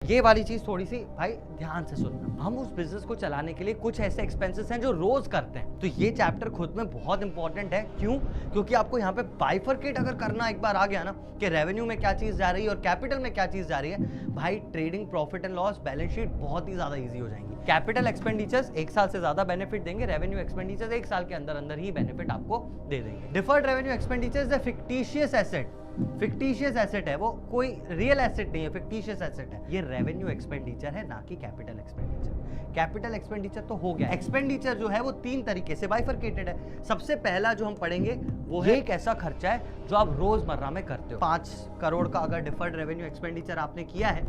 ये वाली चीज थोड़ी सी भाई ध्यान से सुनना। हम उस बिजनेस को चलाने के लिए कुछ ऐसे एक्सपेंसेस हैं जो रोज करते हैं, तो ये चैप्टर खुद में बहुत इंपॉर्टेंट है। क्यों? क्योंकि आपको यहाँ पे बाइफरकेट अगर करना एक बार आ गया ना कि रेवेन्यू में क्या चीज जा रही है और कैपिटल में क्या चीज जा रही है, भाई trading, profit and loss, balance sheet बहुत ही ज्यादा ईजी हो जाएंगी। कैपिटल एक्सपेंडिचर्स एक साल से ज्यादा बेनिफिट देंगे, रेवेन्यू एक्सपेंडिचर्स एक साल के अंदर अंदर ही बेनिफिट आपको दे देंगे। Deferred revenue expenditures is a fictitious asset. Fictitious asset है, वो कोई रियल एसेट नहीं है, फिक्टिशियस एसेट है। ये रेवेन्यू एक्सपेंडिचर है, ना कि कैपिटल एक्सपेंडिचर। कैपिटल एक्सपेंडिचर तो हो गया। एक्सपेंडिचर जो है वो तीन तरीके से बाइफरकेटेड है। सबसे पहला जो हम पढ़ेंगे वो है एक ऐसा खर्चा है जो आप रोजमर्रा में करते हो। 5 करोड़ का अगर डिफर्ड रेवेन्यू एक्सपेंडिचर आपने किया है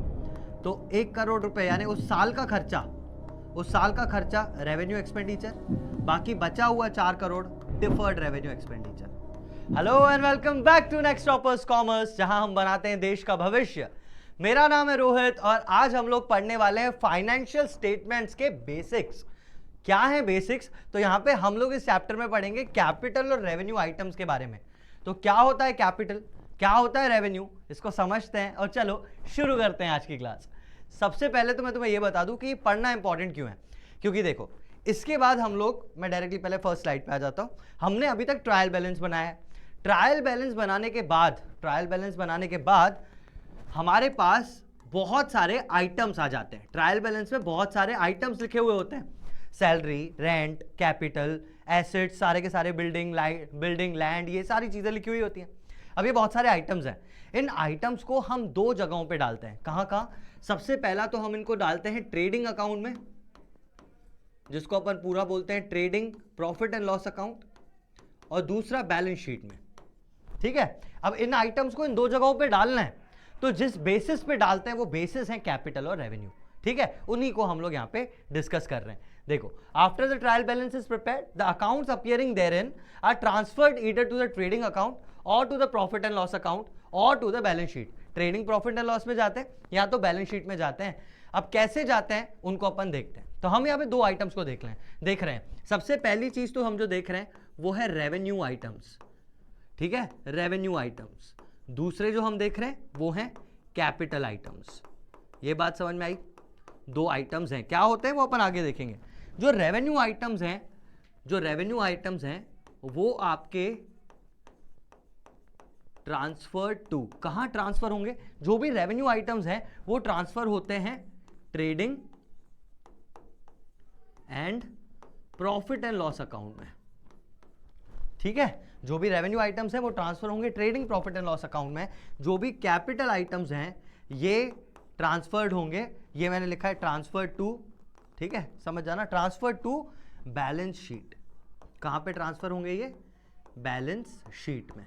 तो 1 करोड़ रुपए यानी उस साल का खर्चा रेवेन्यू एक्सपेंडिचर, बाकी बचा हुआ 4 crore deferred revenue expenditure. Hello and welcome back to next toppers commerce, जहां हम बनाते हैं देश का भविष्य। मेरा नाम है रोहित और आज हम लोग पढ़ने वाले हैं फाइनेंशियल स्टेटमेंट्स के बेसिक्स। क्या है बेसिक्स? तो यहां पे हम लोग इस चैप्टर में पढ़ेंगे कैपिटल और रेवेन्यू आइटम्स के बारे में। तो क्या होता है कैपिटल, क्या होता है रेवेन्यू, इसको समझते हैं और चलो शुरू करते हैं आज की क्लास। सबसे पहले तो मैं तुम्हें यह बता दूं कि पढ़ना इंपॉर्टेंट क्यों है। क्योंकि देखो, इसके बाद हम लोग, मैं डायरेक्टली पहले फर्स्ट स्लाइड पे आ जाता हूं। हमने अभी तक ट्रायल बैलेंस बनाया है। ट्रायल बैलेंस बनाने के बाद हमारे पास बहुत सारे आइटम्स आ जाते हैं। ट्रायल बैलेंस में बहुत सारे आइटम्स लिखे हुए होते हैं, सैलरी, रेंट, कैपिटल, एसेट्स, सारे के सारे बिल्डिंग, लैंड, ये सारी चीजें लिखी हुई होती हैं। अब ये बहुत सारे आइटम्स हैं। इन आइटम्स को हम 2 जगहों पे डालते हैं। कहाँ कहाँ? सबसे पहला तो हम इनको डालते हैं ट्रेडिंग अकाउंट में, जिसको अपन पूरा बोलते हैं trading profit and loss account, और दूसरा बैलेंस शीट में। ठीक है, अब इन आइटम्स को इन 2 जगहों पे डालना है, तो जिस बेसिस पे डालते हैं वो बेसिस है कैपिटल और रेवेन्यू। ठीक है, उन्हीं को हम लोग यहाँ पे डिस्कस कर रहे हैं। देखो, after the trial balance is prepared, the accounts appearing therein are transferred either to the trading account और to the profit and loss account और to the balance sheet. Trading, profit and loss में जाते हैं या तो balance sheet में जाते हैं। अब कैसे जाते हैं उनको अपन देखते हैं। तो हम यहाँ पे 2 आइटम्स को देख रहे हैं। सबसे पहली चीज तो हम जो देख रहे हैं वो है रेवेन्यू आइटम्स। ठीक है, रेवेन्यू आइटम्स। दूसरे जो हम देख रहे हैं वो हैं कैपिटल आइटम्स। ये बात समझ में आई? 2 आइटम्स हैं, क्या होते हैं वो अपन आगे देखेंगे। जो रेवेन्यू आइटम्स हैं वो आपके ट्रांसफर टू, कहां ट्रांसफर होंगे? जो भी रेवेन्यू आइटम्स हैं वो ट्रांसफर होते हैं trading and profit and loss account में। ठीक है, जो भी रेवेन्यू आइटम्स हैं वो ट्रांसफर होंगे trading, profit and loss account में। जो भी कैपिटल आइटम्स हैं ये ट्रांसफर्ड होंगे, ये मैंने लिखा है ट्रांसफर टू। ठीक है, समझ जाना, ट्रांसफर टू बैलेंस शीट। कहां पे ट्रांसफर होंगे? ये बैलेंस शीट में।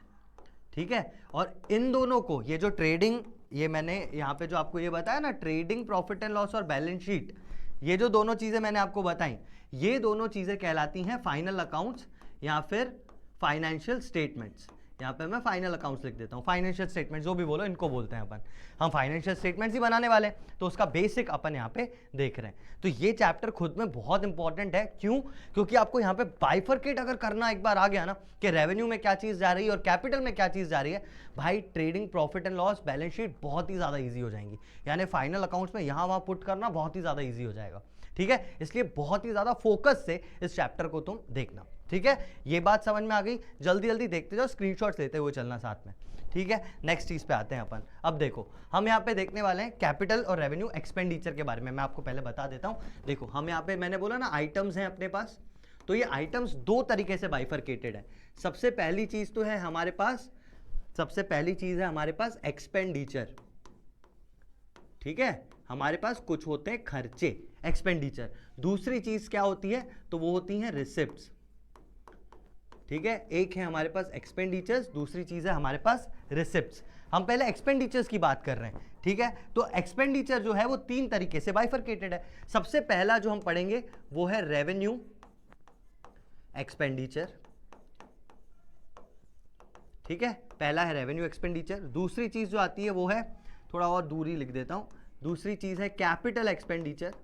ठीक है, और इन दोनों को, ये जो ट्रेडिंग, ये मैंने यहाँ पे जो आपको ये बताया ना, ट्रेडिंग, प्रॉफिट एंड लॉस और बैलेंस शीट, ये जो दोनों चीजें मैंने आपको बताई, ये दोनों चीजें कहलाती हैं फाइनल अकाउंट्स या फिर फाइनेंशियल स्टेटमेंट्स। यहाँ पे मैं फाइनल अकाउंट्स लिख देता हूँ, फाइनेंशियल स्टेटमेंट्स जो भी बोलो इनको बोलते हैं अपन। हम फाइनेंशियल स्टेटमेंट्स ही बनाने वाले हैं, तो उसका बेसिक अपन यहाँ पे देख रहे हैं। तो ये चैप्टर खुद में बहुत इंपॉर्टेंट है। क्यों? क्योंकि आपको यहाँ पे बाइफरकेट अगर करना एक बार आ गया ना कि रेवेन्यू में क्या चीज जा रही है और कैपिटल में क्या चीज जा रही है, भाई trading, profit and loss, balance sheet बहुत ही ज्यादा ईजी हो जाएंगी। यानी फाइनल अकाउंट्स में यहाँ वहां पुट करना बहुत ही ज्यादा ईजी हो जाएगा। ठीक है, इसलिए बहुत ही ज्यादा फोकस से इस चैप्टर को तुम देखना। ठीक है, ये बात समझ में आ गई? जल्दी जल्दी देखते जाओ, स्क्रीनशॉट्स लेते हुए चलना साथ में। ठीक है, नेक्स्ट चीज पे आते हैं अपन। अब देखो, हम यहाँ पे देखने वाले हैं कैपिटल और रेवेन्यू एक्सपेंडिचर के बारे में। मैं आपको पहले बता देता हूँ। देखो, हम यहाँ पे, मैंने बोला ना आइटम्स हैं अपने पास, तो ये आइटम्स 2 तरीके से बाइफरकेटेड है। सबसे पहली चीज तो है हमारे पास एक्सपेंडिचर। ठीक है, हमारे पास कुछ होते हैं खर्चे, एक्सपेंडिचर। दूसरी चीज क्या होती है? तो वो होती हैं रिसिप्ट्स। ठीक है, एक है हमारे पास एक्सपेंडिचर्स, दूसरी चीज है हमारे पास रिसिप्ट्स। हम पहले एक्सपेंडिचर्स की बात कर रहे हैं। ठीक है, तो एक्सपेंडिचर जो है वो 3 तरीके से बाइफरकेटेड है। सबसे पहला जो हम पढ़ेंगे वो है रेवेन्यू एक्सपेंडिचर। ठीक है, पहला है रेवेन्यू एक्सपेंडिचर। दूसरी चीज जो आती है वो है, थोड़ा और दूरी लिख देता हूं, दूसरी चीज है कैपिटल एक्सपेंडिचर।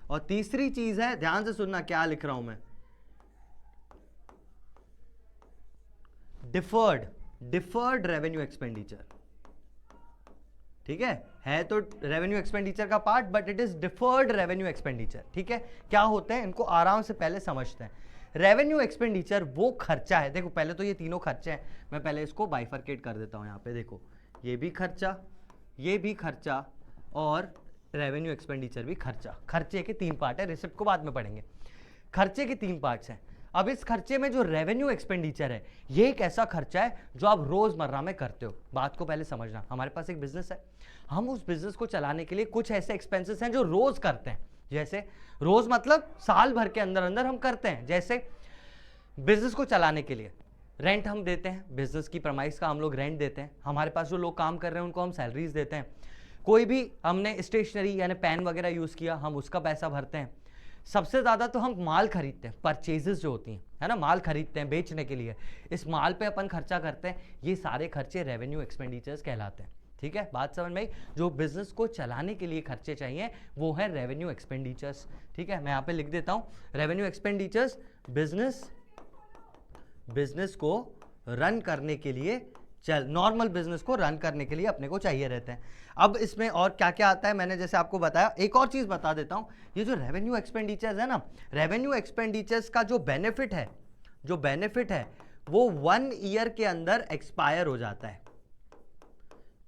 और तीसरी चीज है, ध्यान से सुनना क्या लिख रहा हूं मैं, डिफर्ड रेवेन्यू एक्सपेंडिचर। ठीक है तो रेवेन्यू एक्सपेंडिचर का part, but it is deferred revenue expenditure. ठीक है, क्या होते हैं इनको आराम से पहले समझते हैं। रेवेन्यू एक्सपेंडिचर वो खर्चा है, देखो पहले तो ये तीनों खर्चे हैं, मैं पहले इसको बाइफरकेट कर देता हूं। यहाँ पे देखो ये भी खर्चा, ये भी खर्चा, और रेवेन्यू एक्सपेंडिचर भी खर्चा। खर्चे के 3 पार्ट है, रिसिप्ट को बाद में पढ़ेंगे। खर्चे के 3 पार्ट्स हैं। अब इस खर्चे में जो रेवेन्यू एक्सपेंडिचर है, ये एक ऐसा खर्चा है जो आप रोजमर्रा में करते हो। बात को पहले समझना, हमारे पास एक बिजनेस है, हम उस बिजनेस को चलाने के लिए कुछ ऐसे एक्सपेंसेस हैं जो रोज करते हैं। जैसे रोज मतलब साल भर के अंदर अंदर हम करते हैं। जैसे बिजनेस को चलाने के लिए रेंट हम देते हैं, बिजनेस की प्रमाइस का हम लोग रेंट देते हैं। हमारे पास जो लोग काम कर रहे हैं उनको हम सैलरीज देते हैं। कोई भी हमने स्टेशनरी यानी पेन वगैरह यूज किया, हम उसका पैसा भरते हैं। सबसे ज़्यादा तो हम माल खरीदते हैं, परचेजेस जो होती हैं, है ना, माल खरीदते हैं बेचने के लिए, इस माल पे अपन खर्चा करते हैं। ये सारे खर्चे रेवेन्यू एक्सपेंडिचर्स कहलाते हैं। ठीक है, बात समझ में आई। जो बिजनेस को चलाने के लिए खर्चे चाहिए वो है रेवेन्यू एक्सपेंडिचर्स। ठीक है, मैं यहाँ पे लिख देता हूँ रेवेन्यू एक्सपेंडिचर्स, बिजनेस को रन करने के लिए, नॉर्मल बिजनेस को रन करने के लिए अपने को चाहिए रहते हैं। अब इसमें और क्या क्या आता है मैंने जैसे आपको बताया, एक और चीज बता देता हूं। ये जो रेवेन्यू एक्सपेंडिचर्स है ना, रेवेन्यू एक्सपेंडिचर्स का जो बेनिफिट है वो 1 ईयर के अंदर एक्सपायर हो जाता है।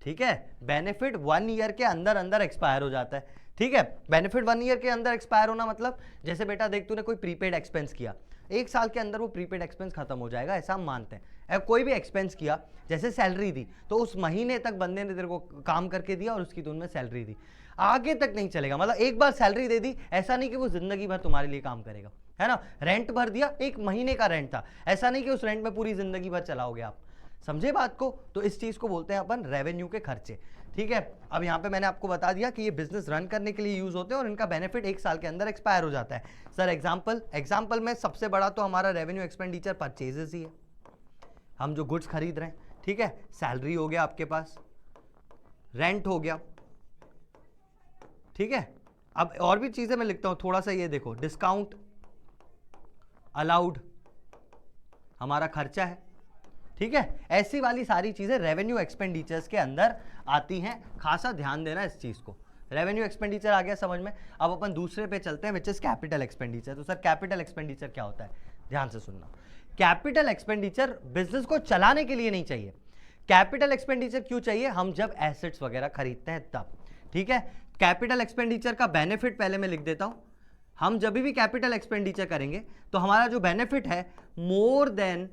ठीक है, बेनिफिट 1 ईयर के अंदर अंदर एक्सपायर हो जाता है। ठीक है, बेनिफिट 1 ईयर के अंदर एक्सपायर होना मतलब जैसे बेटा देख तूने कोई प्रीपेड एक्सपेंस किया, 1 साल के अंदर वो प्रीपेड एक्सपेंस खत्म हो जाएगा, ऐसा हम मानते हैं। कोई भी एक्सपेंस किया, जैसे सैलरी दी, तो उस महीने तक बंदे ने तेरे को काम करके दिया और उसकी तूने में सैलरी दी, आगे तक नहीं चलेगा। मतलब एक बार सैलरी दे दी, ऐसा नहीं कि वो जिंदगी भर तुम्हारे लिए काम करेगा, है ना। रेंट भर दिया, 1 महीने का रेंट था, ऐसा नहीं कि उस रेंट में पूरी जिंदगी भर चलाओगे आप। समझे बात को? तो इस चीज को बोलते हैं अपन रेवेन्यू के खर्चे। ठीक है, अब यहाँ पे मैंने आपको बता दिया कि ये बिजनेस रन करने के लिए यूज होते हैं और इनका बेनिफिट 1 साल के अंदर एक्सपायर हो जाता है। सर एग्जांपल में सबसे बड़ा तो हमारा रेवेन्यू एक्सपेंडिचर परचेजेस ही है, हम जो गुड्स खरीद रहे हैं। ठीक है, सैलरी हो गया आपके पास, रेंट हो गया। ठीक है, अब और भी चीजें मैं लिखता हूं थोड़ा सा, ये देखो डिस्काउंट अलाउड हमारा खर्चा है। ठीक है, ऐसी वाली सारी चीजें रेवेन्यू एक्सपेंडिचर्स के अंदर आती हैं। खासा ध्यान देना इस चीज को। रेवेन्यू एक्सपेंडिचर आ गया समझ में। अब अपन दूसरे पे चलते हैं, विच इज कैपिटल एक्सपेंडिचर। तो सर कैपिटल एक्सपेंडिचर क्या होता है, ध्यान से सुनना। कैपिटल एक्सपेंडिचर बिजनेस को चलाने के लिए नहीं चाहिए। कैपिटल एक्सपेंडिचर क्यों चाहिए? हम जब एसेट्स वगैरह खरीदते हैं तब। ठीक है, कैपिटल एक्सपेंडिचर का बेनिफिट पहले मैं लिख देता हूं। हम जब भी कैपिटल एक्सपेंडिचर करेंगे तो हमारा जो बेनिफिट है मोर देन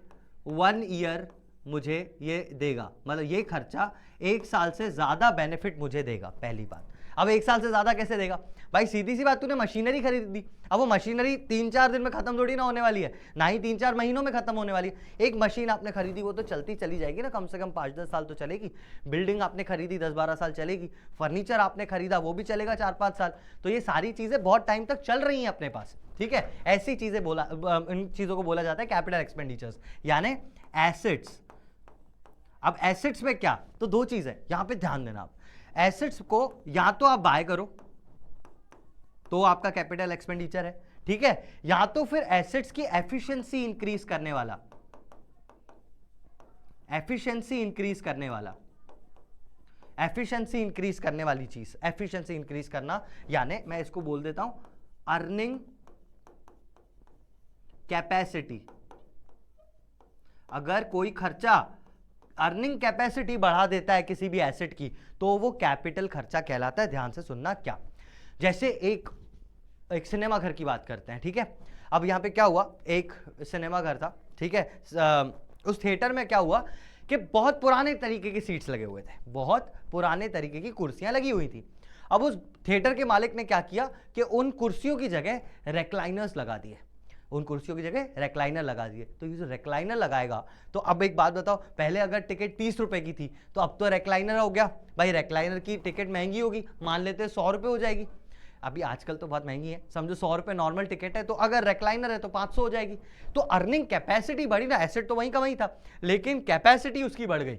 1 ईयर मुझे ये देगा, मतलब ये खर्चा 1 साल से ज्यादा बेनिफिट मुझे देगा। पहली बात, अब 1 साल से ज्यादा कैसे देगा भाई? सीधी सी बात, तूने मशीनरी खरीद दी, अब वो मशीनरी 3-4 दिन में खत्म थोड़ी ना होने वाली है, ना ही 3-4 महीनों में खत्म होने वाली है। एक मशीन आपने खरीदी वो तो चलती चली जाएगी ना, कम से कम 5-10 साल तो चलेगी। बिल्डिंग आपने खरीदी 10-12 साल चलेगी। फर्नीचर आपने खरीदा वो भी चलेगा 4-5 साल। तो ये सारी चीजें बहुत टाइम तक चल रही हैं अपने पास। ठीक है, ऐसी चीजें इन चीजों को बोला जाता है कैपिटल एक्सपेंडिचर्स यानी एसेट्स। अब एसेट्स में क्या, तो 2 चीज है, यहां पे ध्यान देना। आप एसेट्स को या तो आप बाय करो तो आपका कैपिटल एक्सपेंडिचर है। ठीक है, या तो फिर एसेट्स की एफिशिएंसी इंक्रीज करने वाला, एफिशिएंसी इंक्रीज करने वाली चीज, एफिशिएंसी इंक्रीज करना, यानी मैं इसको बोल देता हूं अर्निंग कैपेसिटी। अगर कोई खर्चा अर्निंग कैपेसिटी बढ़ा देता है किसी भी एसेट की तो वो कैपिटल खर्चा कहलाता है। ध्यान से सुनना क्या, जैसे एक सिनेमा घर की बात करते हैं। ठीक है, अब यहां पे क्या हुआ, एक सिनेमा घर था। ठीक है, उस थिएटर में क्या हुआ कि बहुत पुराने तरीके की सीट्स लगे हुए थे, बहुत पुराने तरीके की कुर्सियां लगी हुई थी। अब उस थिएटर के मालिक ने क्या किया कि उन कुर्सियों की जगह रेक्लाइनर्स लगा दिए, उन कुर्सियों की जगह रेक्लाइनर लगा दिए। तो ये जो रेक्लाइनर लगाएगा, तो अब एक बात बताओ, पहले अगर टिकट 30 रुपए की थी तो अब तो रेक्लाइनर हो गया भाई, रेक्लाइनर की टिकट महंगी होगी, मान लेते हैं 100 रुपए हो जाएगी। अभी आजकल तो बहुत महंगी है, समझो 100 रुपए नॉर्मल टिकट है, तो अगर रेक्लाइनर है तो 500 हो जाएगी। तो अर्निंग कैपेसिटी बढ़ी ना, एसेट तो वहीं का वहीं था लेकिन कैपेसिटी उसकी बढ़ गई।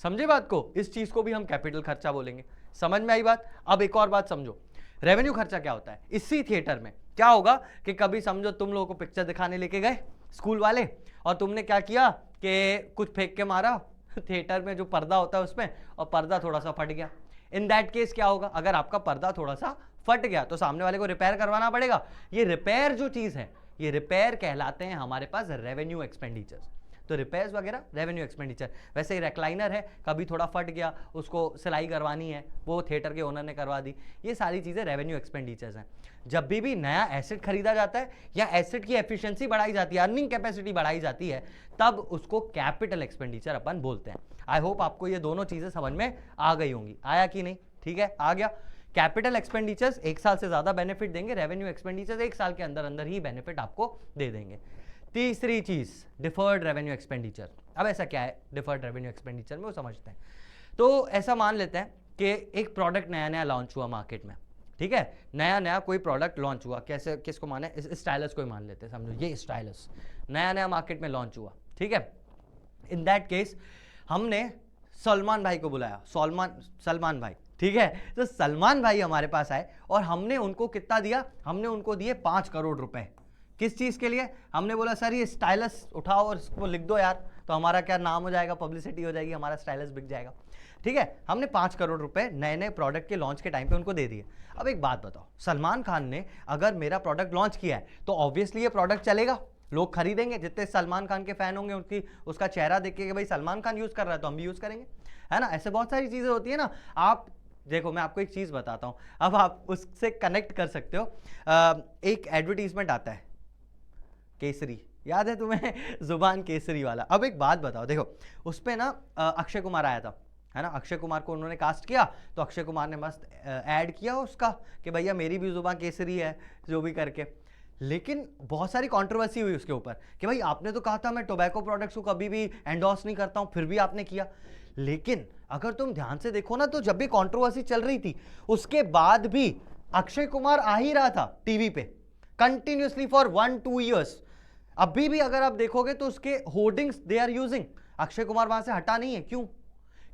समझे बात को? इस चीज को भी हम कैपिटल खर्चा बोलेंगे। समझ में आई बात? अब एक और बात समझो, रेवेन्यू खर्चा क्या होता है। इसी थिएटर में क्या होगा कि कभी समझो तुम लोगों को पिक्चर दिखाने लेके गए स्कूल वाले, और तुमने क्या किया कि कुछ फेंक के मारा थिएटर में जो पर्दा होता है उसमें, और पर्दा थोड़ा सा फट गया। इन दैट केस क्या होगा, अगर आपका पर्दा थोड़ा सा फट गया तो सामने वाले को रिपेयर करवाना पड़ेगा। ये रिपेयर जो चीज है, ये रिपेयर कहलाते हैं हमारे पास रेवेन्यू एक्सपेंडिचर। तो रिपेयर्स वगैरह रेवेन्यू एक्सपेंडिचर। वैसे ही रेक्लाइनर है, कभी थोड़ा फट गया, उसको सिलाई करवानी है, वो थिएटर के ओनर ने करवा दी, ये सारी चीज़ें रेवेन्यू एक्सपेंडिचर्स हैं। जब भी नया एसेट खरीदा जाता है या एसेट की एफिशिएंसी बढ़ाई जाती है, अर्निंग कैपेसिटी बढ़ाई जाती है, तब उसको कैपिटल एक्सपेंडिचर अपन बोलते हैं। आई होप आपको ये दोनों चीज़ें समझ में आ गई होंगी। आया कि नहीं? ठीक है, आ गया। कैपिटल एक्सपेंडिचर्स 1 साल से ज़्यादा बेनिफिट देंगे, रेवेन्यू एक्सपेंडिचर्स 1 साल के अंदर अंदर ही बेनिफिट आपको दे देंगे। तीसरी चीज डिफर्ड रेवेन्यू एक्सपेंडिचर। अब ऐसा क्या है डिफर्ड रेवेन्यू एक्सपेंडिचर में, वो समझते हैं। तो ऐसा मान लेते हैं कि एक प्रोडक्ट नया नया लॉन्च हुआ मार्केट में, ठीक है, नया नया कोई प्रोडक्ट लॉन्च हुआ, कैसे किसको माने, स्टाइलस को ही मान लेते हैं, समझो ये स्टाइलस नया नया मार्केट में लॉन्च हुआ, ठीक है। इन दैट केस हमने सलमान भाई को बुलाया, सलमान भाई, ठीक है। तो सलमान भाई हमारे पास आए और हमने उनको कितना दिया, हमने उनको दिए 5 करोड़ रुपए। किस चीज़ के लिए? हमने बोला सर ये स्टाइलस उठाओ और इसको लिख दो यार, तो हमारा क्या नाम हो जाएगा, पब्लिसिटी हो जाएगी, हमारा स्टाइलस बिक जाएगा, ठीक है। हमने 5 करोड़ रुपए नए नए प्रोडक्ट के लॉन्च के टाइम पे उनको दे दिए। अब एक बात बताओ, सलमान खान ने अगर मेरा प्रोडक्ट लॉन्च किया है तो ऑब्वियसली ये प्रोडक्ट चलेगा, लोग खरीदेंगे, जितने सलमान खान के फैन होंगे उनकी उसका चेहरा देख के भाई सलमान खान यूज़ कर रहा है तो हम भी यूज़ करेंगे, है ना। ऐसे बहुत सारी चीज़ें होती है ना। आप देखो, मैं आपको एक चीज़ बताता हूँ, अब आप उससे कनेक्ट कर सकते हो। एक एडवर्टीजमेंट आता है केसरी, याद है तुम्हें? जुबान केसरी वाला। अब एक बात बताओ, देखो उस पर ना अक्षय कुमार आया था, है ना। अक्षय कुमार को उन्होंने कास्ट किया तो अक्षय कुमार ने मस्त ऐड किया उसका कि भैया मेरी भी जुबान केसरी है, जो भी करके। लेकिन बहुत सारी कंट्रोवर्सी हुई उसके ऊपर कि भाई आपने तो कहा था मैं टोबैको प्रोडक्ट्स को कभी भी एंडोर्स नहीं करता हूं, फिर भी आपने किया। लेकिन अगर तुम ध्यान से देखो ना, तो जब भी कंट्रोवर्सी चल रही थी उसके बाद भी अक्षय कुमार आ ही रहा था टीवी पे कंटिन्यूसली फॉर 1-2 ईयर्स। अभी भी अगर आप देखोगे तो उसके hoardings they are using, Akshay Kumar वहां से हटा नहीं है। क्यों?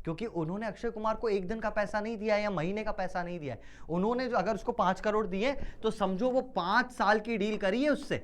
क्योंकि उन्होंने अक्षय कुमार को एक दिन का पैसा नहीं दिया है या महीने का पैसा नहीं दिया है। उन्होंने जो अगर उसको 5 करोड़ दिए तो समझो वो 5 साल की डील करी है उससे।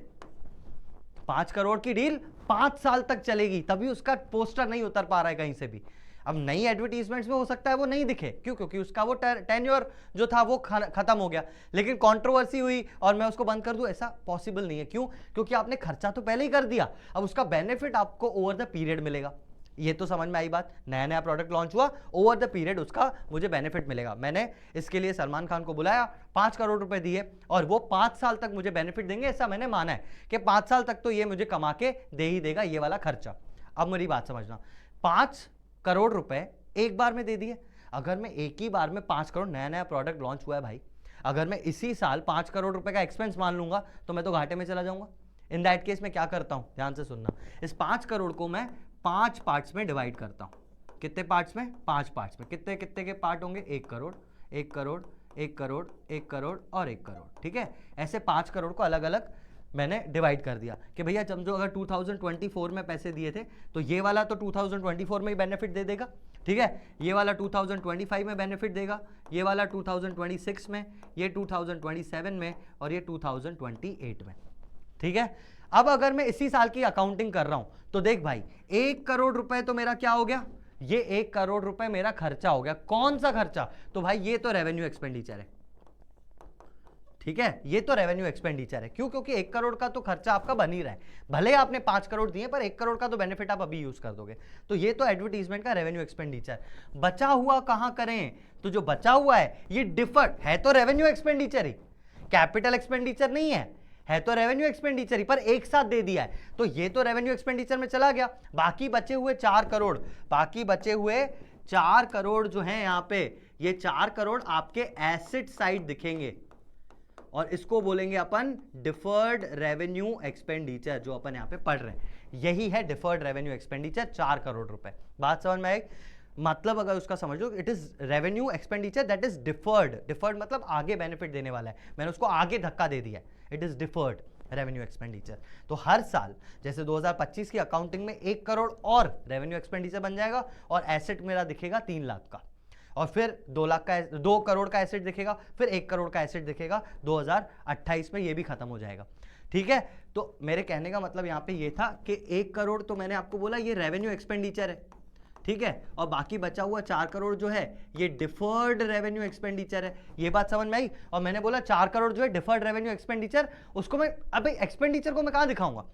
5 करोड़ की डील 5 साल तक चलेगी, तभी उसका पोस्टर नहीं उतर पा रहा है कहीं से भी। अब नई एडवर्टीजमेंट्स में हो सकता है वो नहीं दिखे, क्यों? क्योंकि उसका वो टेन्योर जो था वो खत्म हो गया। लेकिन कंट्रोवर्सी हुई और मैं उसको बंद कर दूं, ऐसा पॉसिबल नहीं है। क्यों? क्योंकि आपने खर्चा तो पहले ही कर दिया, अब उसका बेनिफिट आपको ओवर द पीरियड मिलेगा। ये तो समझ में आई बात। नया नया प्रोडक्ट लॉन्च हुआ, ओवर द पीरियड उसका मुझे बेनिफिट मिलेगा। मैंने इसके लिए सलमान खान को बुलाया, 5 करोड़ रुपए दिए और वो 5 साल तक मुझे बेनिफिट देंगे, ऐसा मैंने माना है कि 5 साल तक तो ये मुझे कमा के दे ही देगा ये वाला खर्चा। अब मेरी बात समझना, 5 करोड़ रुपए एक बार में दे दिए। अगर मैं एक ही बार में 5 करोड़, नया नया प्रोडक्ट लॉन्च हुआ है भाई, अगर मैं इसी साल 5 करोड़ रुपए का एक्सपेंस मान लूंगा तो मैं तो घाटे में चला जाऊंगा। इन दैट केस में क्या करता हूं, ध्यान से सुनना, इस 5 करोड़ को मैं 5 पार्ट्स में डिवाइड करता हूं। कितने पार्ट्स में? 5 पार्ट्स में। कितने कितने के पार्ट होंगे? 1 करोड़, 1 करोड़, 1 करोड़, 1 करोड़ और 1 करोड़, ठीक है। ऐसे 5 करोड़ को अलग अलग मैंने डिवाइड कर दिया कि भैया समझो अगर 2024 में पैसे दिए थे तो ये वाला तो 2024 में ही बेनिफिट दे देगा, ठीक है। ये वाला 2025 में बेनिफिट देगा, ये वाला 2026 में, ये 2027 में और ये 2028 में, ठीक है। अब अगर मैं इसी साल की अकाउंटिंग कर रहा हूं तो देख भाई, 1 करोड़ रुपए तो मेरा क्या हो गया, ये 1 करोड़ रुपए मेरा खर्चा हो गया। कौन सा खर्चा? तो भाई ये तो रेवेन्यू एक्सपेंडिचर है, ठीक है, ये तो रेवेन्यू एक्सपेंडिचर है। क्यों? क्योंकि 1 करोड़ का तो खर्चा आपका बन ही रहा है, भले आपने 5 करोड़ दिए पर 1 करोड़ का तो बेनिफिट आप अभी यूज कर दोगे। तो ये तो एडवर्टीजमेंट का रेवेन्यू एक्सपेंडिचर। बचा हुआ कहां करें? तो जो बचा हुआ है ये डिफर्ड है, तो रेवेन्यू एक्सपेंडिचर ही, कैपिटल एक्सपेंडिचर नहीं है तो रेवेन्यू एक्सपेंडिचर ही, पर एक साथ दे दिया है तो ये तो रेवेन्यू एक्सपेंडिचर में चला गया। बाकी बचे हुए 4 करोड़, बाकी बचे हुए 4 करोड़ जो है यहाँ पे, ये 4 करोड़ आपके एसेट साइड दिखेंगे और इसको बोलेंगे अपन डिफर्ड रेवेन्यू एक्सपेंडिचर, जो अपन यहाँ पे पढ़ रहे हैं। यही है डिफर्ड रेवेन्यू एक्सपेंडिचर, 4 करोड़ रुपए। बात समझ में आई? मतलब अगर उसका समझो, it is revenue expenditure that is deferred. Deferred मतलब आगे बेनिफिट देने वाला है, मैंने उसको आगे धक्का दे दिया है, it is deferred revenue expenditure. तो हर साल जैसे 2025 की अकाउंटिंग में 1 करोड़ और रेवेन्यू एक्सपेंडिचर बन जाएगा और एसेट मेरा दिखेगा 3 लाख का, और फिर 2 करोड़ का एसेट दिखेगा, फिर 1 करोड़ का एसेट दिखेगा 2028 में, ये भी खत्म हो जाएगा, ठीक है। तो मेरे कहने का मतलब यहाँ पे ये था कि 1 करोड़ तो मैंने आपको बोला ये रेवेन्यू एक्सपेंडिचर है, ठीक है, और बाकी बचा हुआ 4 करोड़ जो है ये डिफर्ड रेवेन्यू एक्सपेंडिचर है। ये बात समझ में आई? और मैंने बोला 4 करोड़ जो है डिफर्ड रेवेन्यू एक्सपेंडिचर, उसको मैं अब एक्सपेंडिचर को मैं कहां दिखाऊंगा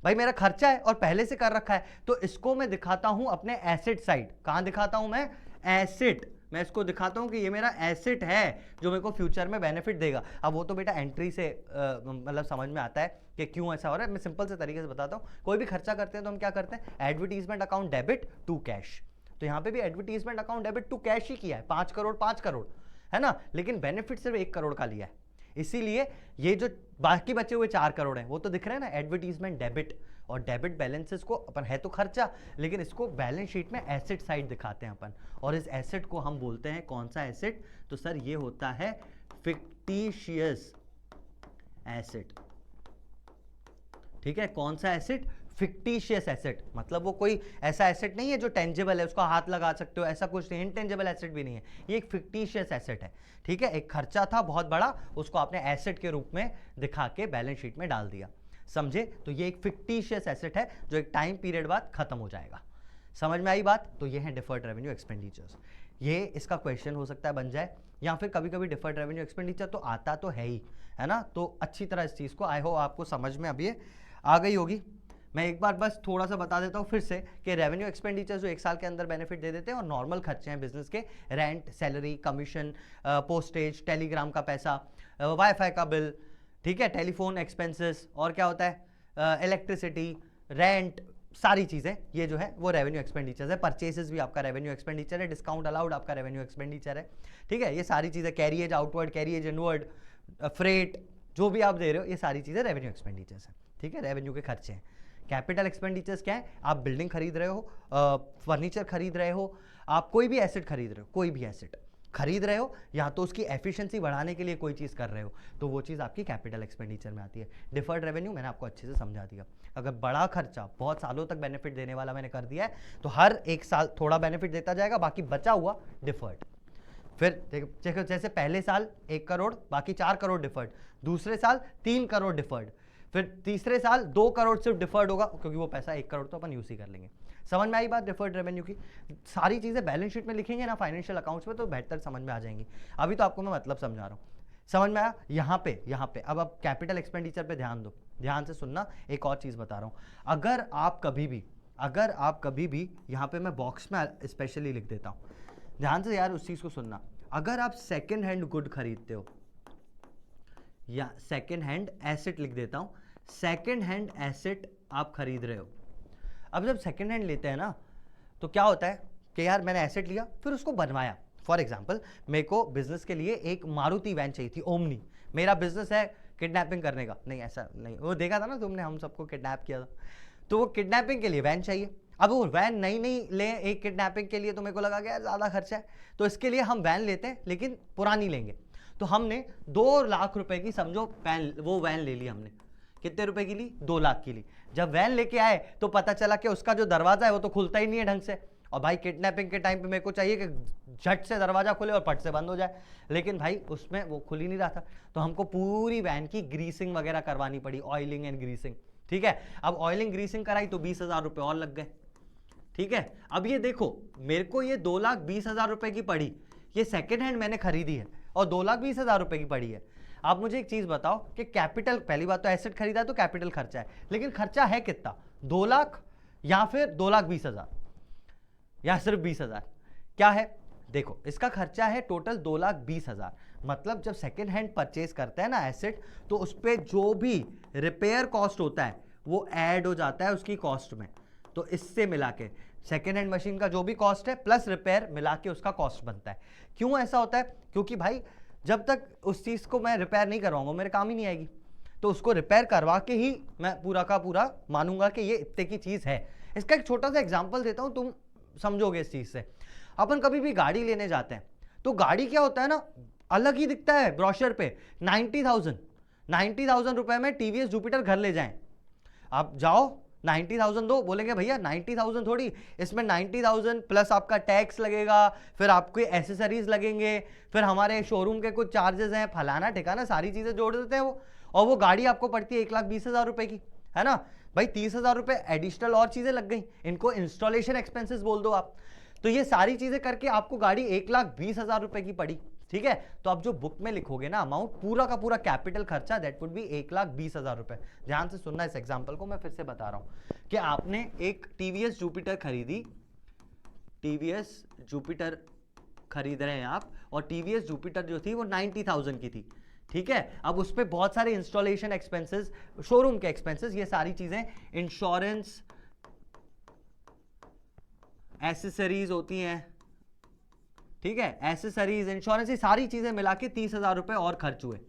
भाई, मेरा खर्चा है और पहले से कर रखा है, तो इसको मैं दिखाता हूं अपने एसेट साइड। कहां दिखाता हूं मैं? एसेट। मैं इसको दिखाता हूं कि ये मेरा एसेट है जो मेरे को फ्यूचर में बेनिफिट देगा। अब वो तो बेटा एंट्री से मतलब समझ में आता है कि क्यों ऐसा हो रहा है। मैं सिंपल से तरीके से बताता हूं। कोई भी खर्चा करते हैं तो हम क्या करते हैं? Advertisement account debit to cash. तो यहाँ पे भी advertisement account debit to cash ही किया है, 5 करोड़ है ना, लेकिन बेनिफिट सिर्फ 1 करोड़ का लिया है। इसीलिए ये जो बाकी बचे हुए 4 करोड़ हैं वो तो दिख रहे हैं ना, एडवर्टीजमेंट डेबिट। और डेबिट बैलेंसेस को अपन है तो खर्चा, लेकिन इसको बैलेंस शीट में एसेट साइड दिखाते हैं अपन। और इस एसेट को हम बोलते हैं कौन सा एसेट? तो सर ये होता है फिक्टिशियस एसेट। ठीक है, कौन सा एसेट? Fictitious asset. मतलब वो कोई ऐसा एसेट नहीं है जो टेंजिबल है, उसको हाथ लगा सकते हो, ऐसा कुछ नहीं। इनटेंजिबल एसेट भी नहीं है, ये एक फिक्टिशियस एसेट है। ठीक है, एक खर्चा था बहुत बड़ा, उसको आपने एसेट के रूप में दिखा के बैलेंस शीट में डाल दिया। समझे? तो ये एक फिक्टिशियस एसेट है जो एक टाइम पीरियड बाद खत्म हो जाएगा। समझ में आई बात? तो ये है डिफर्ड रेवेन्यू एक्सपेंडिचर्स। ये इसका क्वेश्चन हो सकता है बन जाए, या फिर कभी कभी डिफर्ड रेवेन्यू एक्सपेंडिचर तो आता तो है ही, है ना। तो अच्छी तरह इस चीज़ को आई होप आपको समझ में अभी आ गई होगी। मैं एक बार बस थोड़ा सा बता देता हूँ फिर से कि रेवेन्यू एक्सपेंडिचर जो 1 साल के अंदर बेनिफिट दे देते हैं, और नॉर्मल खर्चे हैं बिजनेस के, rent, salary, commission, postage, Telegram का पैसा, वाईफाई का बिल, ठीक है, टेलीफोन एक्सपेंसेस, और क्या होता है, इलेक्ट्रिसिटी, रेंट, सारी चीज़ें ये जो है वो रेवेन्यू एक्सपेंडिचर है। परचेसेस भी आपका रेवेन्यू एक्सपेंडिचर है, डिस्काउंट अलाउड आपका रेवेन्यू एक्सपेंडिचर है। ठीक है, ये सारी चीज़ें, carriage outward, carriage inward, freight, जो भी आप दे रहे हो, ये सारी चीज़ें रेवेन्यू एक्सपेंडिचर्स हैं। ठीक है, रेवेन्यू के खर्चे हैं। कैपिटल एक्सपेंडिचर्स क्या है? आप बिल्डिंग खरीद रहे हो, फर्नीचर खरीद रहे हो, आप कोई भी एसेट खरीद रहे हो, कोई भी एसेट खरीद रहे हो, या तो उसकी एफिशिएंसी बढ़ाने के लिए कोई चीज़ कर रहे हो, तो वो चीज़ आपकी कैपिटल एक्सपेंडिचर में आती है। डिफर्ड रेवेन्यू मैंने आपको अच्छे से समझा दिया। अगर बड़ा खर्चा बहुत सालों तक बेनिफिट देने वाला मैंने कर दिया है, तो हर 1 साल थोड़ा बेनिफिट देता जाएगा, बाकी बचा हुआ डिफर्ड। फिर देखो, जैसे पहले साल 1 करोड़, बाकी 4 करोड़ डिफर्ड, दूसरे साल 3 करोड़ डिफर्ड, फिर तीसरे साल 2 करोड़ सिर्फ डिफर्ड होगा, क्योंकि वो पैसा 1 करोड़ तो अपन यूज ही कर लेंगे। समझ में आई बात डिफर्ड रेवेन्यू की? सारी चीज़ें बैलेंस शीट में लिखेंगे ना, फाइनेंशियल अकाउंट्स में, तो बेहतर समझ में आ जाएंगी। अभी तो आपको मैं मतलब समझा रहा हूँ, समझ में आया? यहाँ पे अब आप कैपिटल एक्सपेंडिचर पे ध्यान दो, ध्यान से सुनना। एक और चीज़ बता रहा हूँ, अगर आप कभी भी यहाँ पे मैं बॉक्स में स्पेशली लिख देता हूँ, ध्यान से यार उस चीज़ को सुनना। अगर आप सेकेंड हैंड गुड खरीदते हो, या सेकेंड हैंड एसेट लिख देता हूँ, सेकेंड हैंड एसेट आप खरीद रहे हो। अब जब सेकेंड हैंड लेते हैं ना, तो क्या होता है कि यार मैंने एसेट लिया, फिर उसको बनवाया। फॉर एग्जांपल, मेरे को बिजनेस के लिए एक मारुति वैन चाहिए थी, ओमनी। मेरा बिजनेस है किडनैपिंग करने का, नहीं ऐसा नहीं, वो देखा था ना तुमने, हम सबको किडनैप किया था, तो वो किडनैपिंग के लिए वैन चाहिए। अब वो वैन नई ले एक किडनैपिंग के लिए, तो मेरे को लगा कि यार ज़्यादा खर्चा है, तो इसके लिए हम वैन लेते हैं, लेकिन पुरानी लेंगे। तो हमने 2 लाख रुपए की समझो वो वैन ले ली हमने। कितने रुपए की ली? 2 लाख की ली। जब वैन लेके आए तो पता चला कि उसका जो दरवाजा है वो तो खुलता ही नहीं है ढंग से, और भाई किडनैपिंग के टाइम पे मेरे को चाहिए कि झट से दरवाजा खुले और पट से बंद हो जाए, लेकिन भाई उसमें वो खुल ही नहीं रहा था। तो हमको पूरी वैन की ग्रीसिंग वगैरह करवानी पड़ी, ऑयलिंग एंड ग्रीसिंग। ठीक है, अब ऑयलिंग ग्रीसिंग कराई तो 20,000 रुपये और लग गए। ठीक है, अब ये देखो, मेरे को ये 2,20,000 रुपये की पड़ी, ये सेकेंड हैंड मैंने खरीदी है और 2,20,000 रुपये की पड़ी है। आप मुझे एक चीज बताओ कि कैपिटल, पहली बात तो एसेट खरीदा है तो कैपिटल खर्चा है, लेकिन खर्चा है कितना? 2 लाख या फिर 2,20,000 या सिर्फ 20,000? क्या है? देखो, इसका खर्चा है टोटल 2,20,000। मतलब जब सेकेंड हैंड परचेज करते हैं ना एसेट, तो उस पर जो भी रिपेयर कॉस्ट होता है वो ऐड हो जाता है उसकी कॉस्ट में। तो इससे मिला के सेकेंड हैंड मशीन का जो भी कॉस्ट है प्लस रिपेयर मिला के उसका कॉस्ट बनता है। क्यों ऐसा होता है? क्योंकि भाई जब तक उस चीज़ को मैं रिपेयर नहीं करवाऊंगा मेरे काम ही नहीं आएगी, तो उसको रिपेयर करवा के ही मैं पूरा का पूरा मानूंगा कि ये इतने की चीज़ है। इसका एक छोटा सा एग्जाम्पल देता हूँ, तुम समझोगे इस चीज़ से। अपन कभी भी गाड़ी लेने जाते हैं तो गाड़ी क्या होता है ना, अलग ही दिखता है ब्रोशर पे, 90,000 रुपए में टीवीएस जुपिटर घर ले जाएं। आप जाओ 90,000 दो, बोलेंगे भैया 90,000 थोड़ी, इसमें 90,000 प्लस आपका टैक्स लगेगा, फिर आपके एसेसरीज लगेंगे, फिर हमारे शोरूम के कुछ चार्जेस हैं, फलाना ठिकाना, सारी चीज़ें जोड़ देते हैं वो, और वो गाड़ी आपको पड़ती है 1,20,000 रुपए की, है ना भाई। 30,000 रुपए एडिशनल और चीज़ें लग गई, इनको इंस्टॉलेशन एक्सपेंसेस बोल दो आप। तो ये सारी चीजें करके आपको गाड़ी 1,20,000 रुपए की पड़ी, ठीक है। तो अब जो बुक में लिखोगे ना अमाउंट, पूरा का पूरा कैपिटल खर्चा, दैट वुड बी 1,20,000 रुपए। ध्यान से सुनना इस एग्जांपल को, मैं फिर से बता रहा हूं कि आपने एक टीवीएस जुपिटर खरीदी, टीवीएस जुपिटर खरीद रहे हैं आप, और टीवीएस जुपिटर जो थी वो 90,000 की थी, ठीक है। अब उस पर बहुत सारे इंस्टॉलेशन एक्सपेंसेस, शोरूम के एक्सपेंसेस, ये सारी चीजें, इंश्योरेंस, एसेसरीज होती हैं, ठीक है, एसेसरीज, इंश्योरेंस, ये सारी चीजें मिला के 30,000 रुपए और खर्च हुए,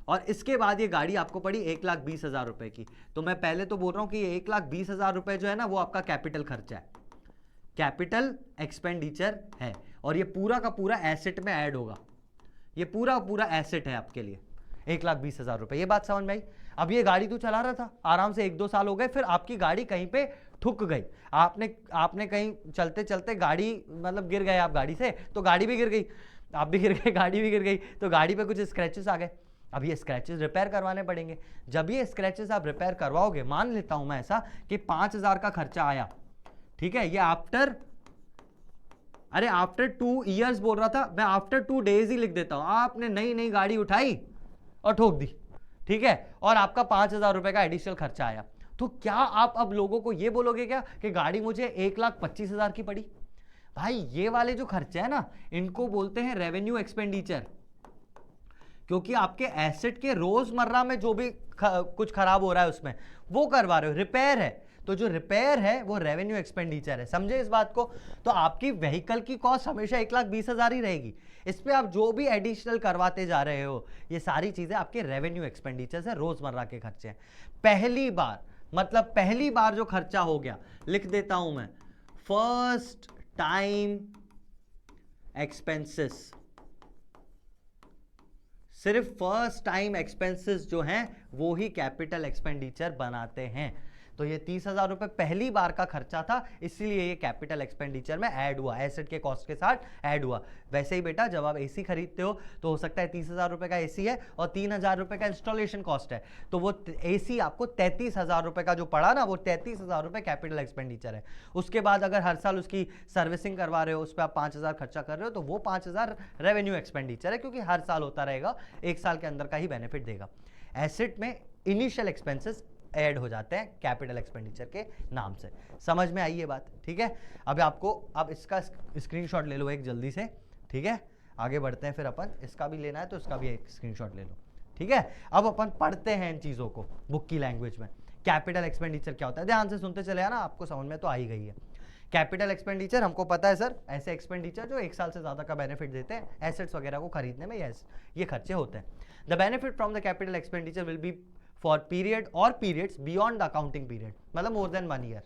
और इसके बाद ये गाड़ी आपको पड़ी 1,20,000 रुपए की। तो मैं पहले तो बोल रहा हूं कि ये 1,20,000 रुपए जो है ना वो आपका कैपिटल खर्चा है, कैपिटल एक्सपेंडिचर है, और ये पूरा का पूरा एसेट में ऐड होगा, ये पूरा पूरा एसेट है आपके लिए 1,20,000 रुपए। ये बात समझ में आई। अब ये गाड़ी तू चला रहा था आराम से, 1-2 साल हो गए, फिर आपकी गाड़ी कहीं पे ठुक गई, आपने कहीं चलते चलते गाड़ी, मतलब गिर गए आप गाड़ी से, तो गाड़ी भी गिर गई, आप भी गिर गए, गाड़ी भी गिर गई, तो गाड़ी पे कुछ स्क्रैचेस आ गए। अब ये स्क्रैचेस रिपेयर करवाने पड़ेंगे। जब ये स्क्रैचेस आप रिपेयर करवाओगे, मान लेता हूं मैं ऐसा कि 5,000 का खर्चा आया, ठीक है, ये आफ्टर 2 ईयर्स बोल रहा था मैं, आफ्टर 2 डेज ही लिख देता हूं। आपने नई गाड़ी उठाई और ठोक दी, ठीक है, और आपका 5,000 रुपए का एडिशनल खर्चा आया, तो क्या आप अब लोगों को ये बोलोगे क्या कि गाड़ी मुझे 1,25,000 की पड़ी? भाई ये वाले जो खर्चे है ना, इनको बोलते हैं रेवेन्यू एक्सपेंडिचर, क्योंकि आपके एसेट के रोजमर्रा में जो भी कुछ खराब हो रहा है उसमें वो करवा रहे हो, रिपेयर है, तो जो रिपेयर है वो रेवेन्यू एक्सपेंडिचर है, समझे इस बात को। तो आपकी व्हीकल की कॉस्ट हमेशा 1,20,000 ही रहेगी, इस पे आप जो भी एडिशनल करवाते जा रहे हो, ये सारी चीजें आपके रेवेन्यू एक्सपेंडिचर है, रोजमर्रा के खर्चे हैं। पहली बार जो खर्चा हो गया, लिख देता हूं मैं, फर्स्ट टाइम एक्सपेंसेस, सिर्फ फर्स्ट टाइम एक्सपेंसेस जो हैं वो ही कैपिटल एक्सपेंडिचर बनाते हैं। तो ये 30,000 रुपए पहली बार का खर्चा था, इसलिए ये कैपिटल एक्सपेंडिचर में ऐड हुआ, एसेट के कॉस्ट के साथ ऐड हुआ। वैसे ही बेटा जब आप एसी खरीदते हो तो हो सकता है 30,000 रुपए का एसी है और 3,000 रुपए का इंस्टॉलेशन कॉस्ट है, तो वो एसी आपको 33,000 रुपए का जो पड़ा ना, वो 33,000 रुपए कैपिटल एक्सपेंडिचर है। उसके बाद अगर हर साल उसकी सर्विसिंग करवा रहे हो, उस पर आप 5,000 खर्चा कर रहे हो, तो वो 5,000 रेवेन्यू एक्सपेंडिचर है, क्योंकि हर साल होता रहेगा, 1 साल के अंदर का ही बेनिफिट देगा। एसेट में इनिशियल एक्सपेंसेस ऐड हो जाते हैं कैपिटल एक्सपेंडिचर के नाम से। समझ में आई ये बात, ठीक है। अब इसका स्क्रीनशॉट ले लो एक जल्दी से, ठीक है, आगे बढ़ते हैं, फिर अपन इसका भी लेना है तो इसका भी एक स्क्रीनशॉट ले लो, ठीक है। अब अपन पढ़ते हैं इन चीजों को बुक की लैंग्वेज में, कैपिटल एक्सपेंडिचर क्या होता है, ध्यान से सुनते चले आना, आपको समझ में तो आ ही गई है। कैपिटल एक्सपेंडिचर हमको पता है सर, ऐसे एक्सपेंडिचर जो 1 साल से ज्यादा का बेनिफिट देते हैं, एसेट्स वगैरह को खरीदने में, ये खर्चे होते हैं। The benefit from the capital expenditure will be for period or periods beyond the accounting period, मतलब more than 1 year,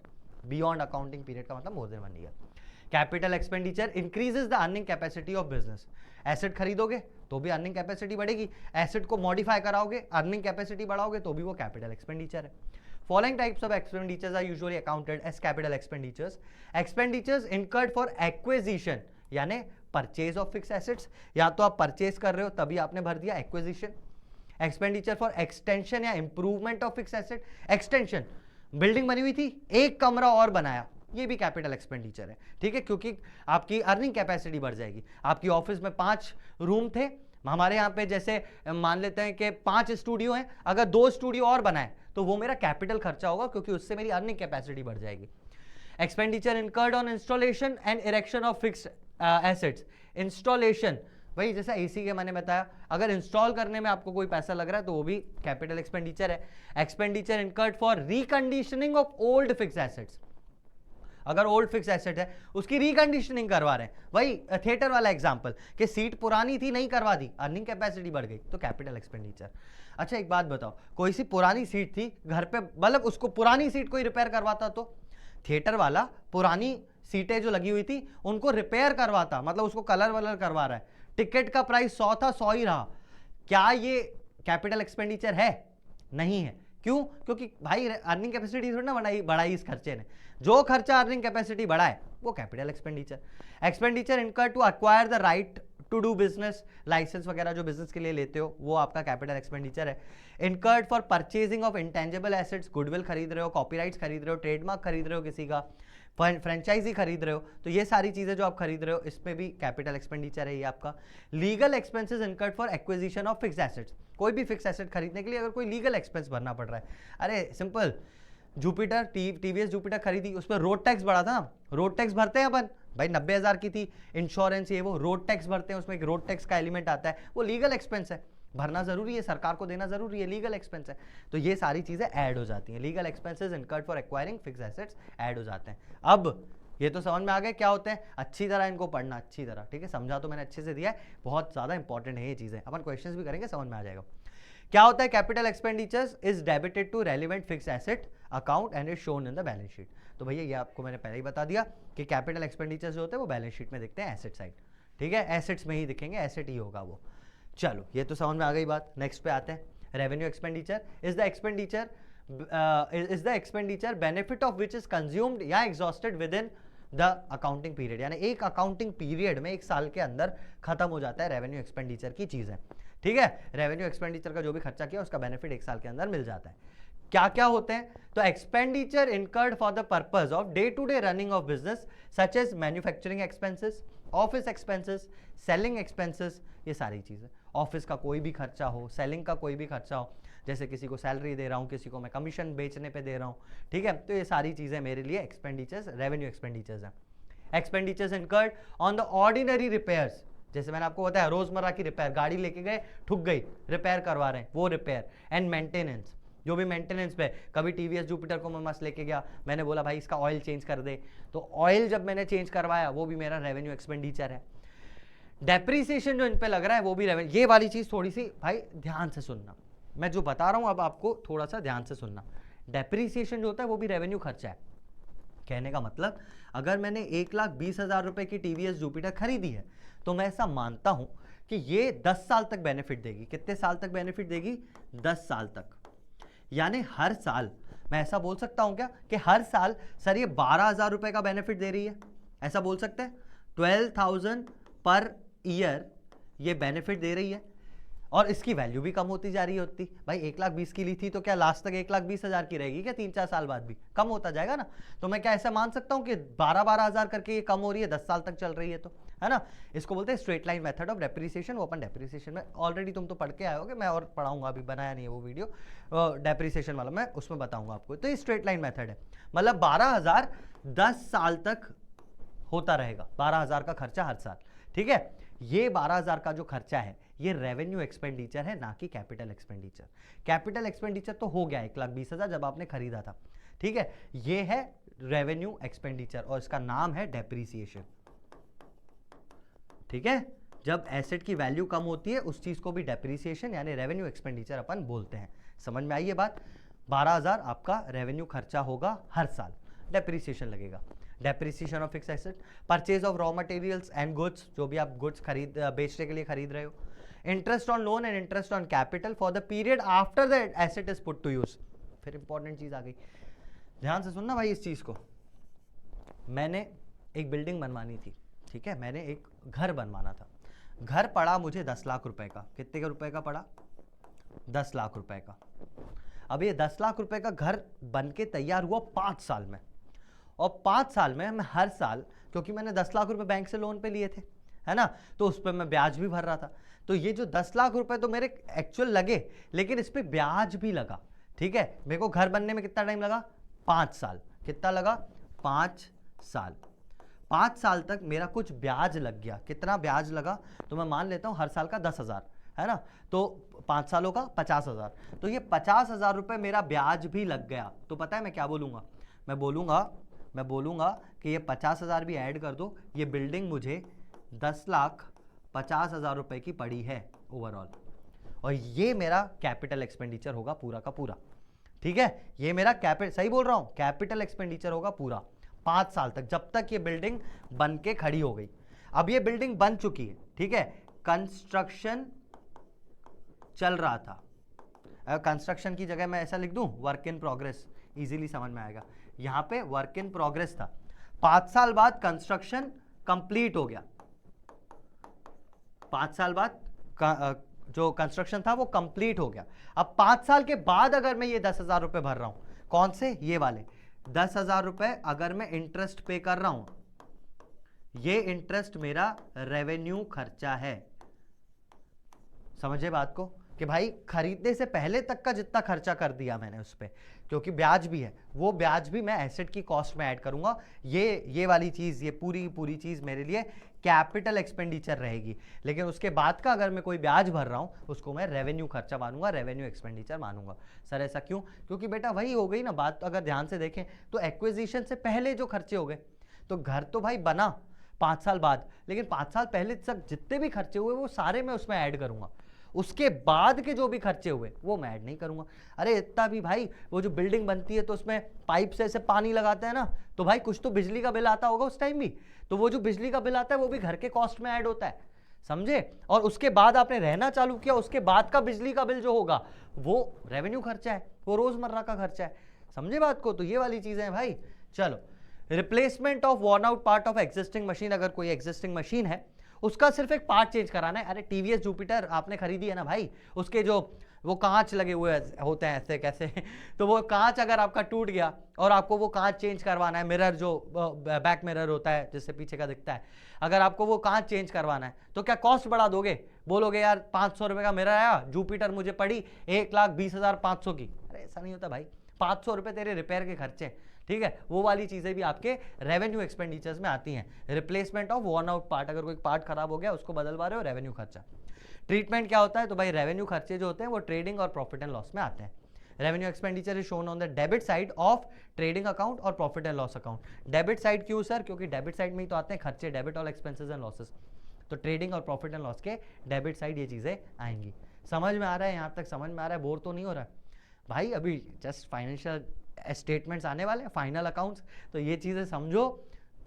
beyond accounting period का मतलब more than 1 year। Capital expenditure increases the earning capacity of business, asset खरीदोगे तो भी earning capacity बढ़ेगी, asset को modify कराओगे, earning capacity बढ़ाओगे, तो भी वो कैपिटल एक्सपेंडिचर है। Following types of expenditures are usually accounted as capital expenditures. Expenditures incurred for acquisition, यानी परचेज ऑफ फिक्स एसेट्स, या तो आप परचेज कर रहे हो तभी आपने भर दिया एक्विजिशन। एक्सपेंडिचर फॉर एक्सटेंशन या improvement of fix asset, extension, building बनी हुई थी, एक कमरा और बनाया, ये भी कैपिटल एक्सपेंडिचर है, ठीक है, क्योंकि आपकी अर्निंग कैपेसिटी बढ़ जाएगी। आपकी ऑफिस में 5 रूम थे, हमारे यहाँ पे जैसे मान लेते हैं कि 5 स्टूडियो हैं, अगर 2 स्टूडियो और बनाए तो वो मेरा कैपिटल खर्चा होगा, क्योंकि उससे मेरी अर्निंग कैपेसिटी बढ़ जाएगी। Expenditure incurred on installation and erection of fixed assets, installation वही जैसा एसी के मैंने बताया, अगर इंस्टॉल करने में आपको कोई पैसा लग रहा है तो वो भी कैपिटल एक्सपेंडिचर है। Expenditure incurred for reconditioning of old fix assets, अगर ओल्ड फिक्स एसेट है उसकी रिकंडीशनिंग करवा रहे हैं, वही थिएटर वाला एग्जांपल कि सीट पुरानी थी नहीं करवा दी, अर्निंग कैपेसिटी बढ़ गई, तो कैपिटल एक्सपेंडिचर। अच्छा एक बात बताओ, कोई सी पुरानी सीट थी घर पे, मतलब उसको पुरानी सीट कोई रिपेयर करवाता, तो थिएटर वाला पुरानी सीटें जो लगी हुई थी उनको रिपेयर करवाता, मतलब उसको कलर वलर करवा रहा है, टिकट का प्राइस 100 था, 100 ही रहा, क्या ये कैपिटल एक्सपेंडिचर है? नहीं है। क्यों? क्योंकि भाई अर्निंग कैपेसिटी थोड़ी ना बढ़ाई इस खर्चे ने, जो खर्चा अर्निंग कैपेसिटी बढ़ाए वो capital expenditure. Expenditure incurred to acquire the right to do business, license वगैरह जो बिजनेस के लिए लेते हो वो आपका कैपिटल एक्सपेंडिचर है। Incurred for purchasing of intangible assets, goodwill खरीद रहे हो, कॉपीराइट्स खरीद रहे हो, ट्रेडमार्क खरीद रहे हो किसी का, फ्रेंचाइजी खरीद रहे हो तो ये सारी चीजें जो आप खरीद रहे हो इस पे भी कैपिटल एक्सपेंडिचर है ये आपका। Legal expenses incurred for acquisition of fix assets, कोई भी फिक्स एसेट खरीदने के लिए अगर कोई लीगल एक्सपेंस भरना पड़ रहा है, अरे सिंपल, जुपिटर टीवीएस जुपिटर खरीदी, उस पर रोड टैक्स बढ़ा था ना, रोड टैक्स भरते हैं अपन भाई, 90,000 की थी, इंश्योरेंस ये वो, रोड टैक्स भरते हैं, उसमें एक रोड टैक्स का एलिमेंट आता है, वो लीगल एक्सपेंस है, भरना जरूरी है, सरकार को देना जरूरी है, लीगल एक्सपेंस है। तो ये सारी चीजें ऐड हो जाती हैं, legal expenses incurred for acquiring fix assets add हो जाते हैं। अब ये तो समझ में आ गया क्या होते हैं, अच्छी तरह इनको पढ़ना, अच्छी तरह, ठीक है, समझा तो मैंने अच्छे से दिया है, बहुत ज्यादा इंपॉर्टेंट है ये चीजें, अपन क्वेश्चंस भी करेंगे, समझ में आ जाएगा। क्या होता है capital expenditures is debited to relevant fix asset account and is shown in the balance sheet. तो भैया ये आपको मैंने पहले ही बता दिया कि कैपिटल एक्सपेंडिचर्स जो होते हैं वो बैलेंस शीट में दिखते हैं, एसेट साइड, ठीक है, एसेट्स में ही दिखेंगे, एसेट ही होगा वो। चलो ये तो समझ में आ गई बात। नेक्स्ट पे आते हैं, revenue expenditure is the expenditure benefit of which is consumed या exhausted within the accounting period, यानी एक अकाउंटिंग पीरियड में, एक साल के अंदर खत्म हो जाता है रेवेन्यू एक्सपेंडिचर की चीजें, ठीक है, रेवेन्यू एक्सपेंडिचर का जो भी खर्चा किया उसका बेनिफिट एक साल के अंदर मिल जाता है। क्या क्या होते हैं, तो expenditure incurred for the purpose of day to day running of business such as manufacturing expenses, office expenses, selling expenses, ये सारी चीजें, ऑफिस का कोई भी खर्चा हो, सेलिंग का कोई भी खर्चा हो, जैसे किसी को सैलरी दे रहा हूँ, किसी को मैं कमीशन बेचने पे दे रहा हूँ, ठीक है, तो ये सारी चीजें मेरे लिए एक्सपेंडिचर्स, रेवेन्यू एक्सपेंडिचर्स हैं। Expenditures incurred on the ordinary repairs, जैसे मैंने आपको बताया रोजमर्रा की रिपेयर, गाड़ी लेके गए ठुक गई, रिपेयर करवा रहे हैं, वो रिपेयर, एंड मेंटेनेंस, जो भी मेंटेनेंस पे, कभी टीवीएस जुपिटर को मैं मस्त लेके गया, मैंने बोला भाई इसका ऑयल चेंज कर दे, तो ऑयल जब मैंने चेंज करवाया वो भी मेरा रेवेन्यू एक्सपेंडिचर है। डेप्रीसिएशन जो इन पे लग रहा है वो भी रेवेन्यू, ये वाली चीज थोड़ी सी भाई ध्यान से सुनना, मैं जो बता रहा हूं अब आपको थोड़ा सा ध्यान से सुनना। डेप्रीसिएशन जो होता है वो भी रेवेन्यू खर्चा है। कहने का मतलब, अगर मैंने 1,20,000 रुपए की टीवीएस जुपिटर खरीदी है तो मैं ऐसा मानता हूं कि ये 10 साल तक बेनिफिट देगी। कितने साल तक बेनिफिट देगी? 10 साल तक। यानी हर साल मैं ऐसा बोल सकता हूं क्या कि हर साल सर ये 12,000 रुपए का बेनिफिट दे रही है, ऐसा बोल सकते हैं, 12,000 पर ईयर ये बेनिफिट दे रही है, और इसकी वैल्यू भी कम होती जा रही होती। भाई 1,20,000 की ली थी तो क्या लास्ट तक 1,20,000 की रहेगी क्या? 3-4 साल बाद भी कम होता जाएगा ना। तो मैं क्या ऐसा मान सकता हूं कि 12,000 करके ये कम हो रही है, 10 साल तक चल रही है, तो है ना। इसको बोलते हैं straight line method of depreciation. वो अपन डेप्रिसिएशन में ऑलरेडी तुम तो पढ़ के आए होगे, मैं और पढ़ाऊंगा, अभी बनाया नहीं है वो वीडियो डेप्रिसिएशन वाला, मैं उसमें बताऊंगा आपको। तो ये स्ट्रेट लाइन मेथड है, मतलब 12,000 10 साल तक होता रहेगा, 12,000 का खर्चा हर साल, ठीक है। ये 12,000 का जो खर्चा है ये रेवेन्यू एक्सपेंडिचर है, ना कि कैपिटल एक्सपेंडिचर। कैपिटल एक्सपेंडिचर तो हो गया 1,20,000 जब आपने खरीदा था, ठीक है। ये है रेवेन्यू एक्सपेंडिचर और इसका नाम है डेप्रीसिएशन, ठीक है। जब एसेट की वैल्यू कम होती है उस चीज को भी डेप्रीसिएशन यानी रेवेन्यू एक्सपेंडिचर अपन बोलते हैं। समझ में आई ये बात? 12,000 आपका रेवेन्यू खर्चा होगा हर साल, डेप्रीसिएशन लगेगा। Depreciation of fix asset, purchase of raw materials and goods, जो भी आप गुड्स बेचने के लिए खरीद रहे हो। Interest on loan and interest on capital for the period after the asset is put to use. फिर इंपॉर्टेंट चीज आ गई, ध्यान से सुनना भाई इस चीज को। मैंने एक बिल्डिंग बनवानी थी, ठीक है, मैंने एक घर बनवाना था। घर पड़ा मुझे 10 लाख रुपए का। कितने का रुपए का पड़ा? 10 लाख रुपए का। अब ये 10 लाख रुपए का घर बन के तैयार हुआ 5 साल में, और 5 साल में मैं हर साल, क्योंकि मैंने 10 लाख रुपए बैंक से लोन पे लिए थे, है ना, तो उस पर मैं ब्याज भी भर रहा था। तो ये जो 10 लाख रुपए तो मेरे एक्चुअल लगे, लेकिन इस पर ब्याज भी लगा, ठीक है। मेरे को घर बनने में कितना टाइम लगा? 5 साल। कितना लगा? 5 साल। 5 साल तक मेरा कुछ ब्याज लग गया। कितना ब्याज लगा? तो मैं मान लेता हूं हर साल का 10,000, है ना, तो 5 सालों का 50,000। तो ये 50,000 रुपए मेरा ब्याज भी लग गया। तो पता है मैं क्या बोलूंगा? मैं बोलूंगा कि ये 50,000 भी ऐड कर दो, ये बिल्डिंग मुझे 10,50,000 रुपए की पड़ी है ओवरऑल, और ये मेरा कैपिटल एक्सपेंडिचर होगा पूरा का पूरा, ठीक है। ये मेरा सही बोल रहा हूं, कैपिटल एक्सपेंडिचर होगा पूरा 5 साल तक, जब तक ये बिल्डिंग बन के खड़ी हो गई। अब ये बिल्डिंग बन चुकी है, ठीक है, कंस्ट्रक्शन चल रहा था। कंस्ट्रक्शन की जगह मैं ऐसा लिख दूं वर्क इन प्रोग्रेस, इजीली समझ में आएगा। यहां पे वर्क इन प्रोग्रेस था, 5 साल बाद कंस्ट्रक्शन कंप्लीट हो गया। 5 साल बाद जो कंस्ट्रक्शन था वो कंप्लीट हो गया। अब 5 साल के बाद अगर मैं ये 10,000 रुपए भर रहा हूं, कौन से? ये वाले 10,000 रुपए अगर मैं इंटरेस्ट पे कर रहा हूं, ये इंटरेस्ट मेरा रेवेन्यू खर्चा है। समझे बात को कि भाई खरीदने से पहले तक का जितना खर्चा कर दिया मैंने उस पर, क्योंकि ब्याज भी है, वो ब्याज भी मैं एसेट की कॉस्ट में ऐड करूंगा। ये वाली चीज, ये पूरी चीज मेरे लिए कैपिटल एक्सपेंडिचर रहेगी। लेकिन उसके बाद का अगर मैं कोई ब्याज भर रहा हूं, उसको मैं रेवेन्यू खर्चा मानूंगा, रेवेन्यू एक्सपेंडिचर मानूंगा। सर ऐसा क्यों? क्योंकि बेटा वही हो गई ना बात। अगर ध्यान से देखें तो एक्विजिशन से पहले जो खर्चे हो गए, तो घर तो भाई बना 5 साल बाद, लेकिन 5 साल पहले तक जितने भी खर्चे हुए वो सारे मैं उसमें ऐड करूंगा। उसके बाद के जो भी खर्चे हुए वो मैं ऐड नहीं करूंगा। अरे इतना भी भाई, वो जो बिल्डिंग बनती है तो उसमें पाइप से ऐसे पानी लगाते हैं ना, तो भाई कुछ तो बिजली का बिल आता होगा उस टाइम भी, तो वो जो बिजली का बिल आता है वो भी घर के कॉस्ट में ऐड होता है। समझे? और उसके बाद आपने रहना चालू किया, उसके बाद का बिजली का बिल जो होगा वो रेवेन्यू खर्चा है, वो रोजमर्रा का खर्चा है। समझे बात को? तो ये वाली चीजें हैं भाई। चलो, replacement of worn out part of existing machine. अगर कोई एग्जिस्टिंग मशीन है, उसका सिर्फ एक पार्ट चेंज कराना है। अरे टीवीएस जुपिटर आपने खरीदी है ना भाई, उसके जो वो कांच लगे हुए होते हैं ऐसे कैसे तो वो कांच अगर आपका टूट गया और आपको वो कांच चेंज करवाना है, मिरर जो बैक मिरर होता है जिससे पीछे का दिखता है, अगर आपको वो कांच चेंज करवाना है तो क्या कॉस्ट बढ़ा दोगे? बोलोगे यार 500 रुपये का मिरर आया, जुपिटर मुझे पड़ी 1,20,500 की। अरे ऐसा नहीं होता भाई, 500 रुपये तेरे रिपेयर के खर्चे। ठीक है, वो वाली चीजें भी आपके रेवेन्यू एक्सपेंडिचर्स में आती हैं। Replacement of worn out part, अगर कोई पार्ट खराब हो गया उसको बदलवा रहे हो, रेवेन्यू खर्चा। ट्रीटमेंट क्या होता है? तो भाई रेवेन्यू खर्चे जो होते हैं वो ट्रेडिंग और प्रॉफिट एंड लॉस में आते हैं। Revenue expenditure is shown on the debit side of trading account और profit and loss account. Debit side क्यों सर? क्योंकि डेबिट साइड में ही तो आते हैं खर्चे, debit all expenses and losses. तो ट्रेडिंग और प्रॉफिट एंड लॉस के डेबिट साइड ये चीजें आएंगी। समझ में आ रहा है? यहाँ तक समझ में आ रहा है? बोर तो नहीं हो रहा है भाई? अभी जस्ट फाइनेंशियल स्टेटमेंट्स आने वाले हैं, फाइनल अकाउंट्स, तो ये चीजें समझो,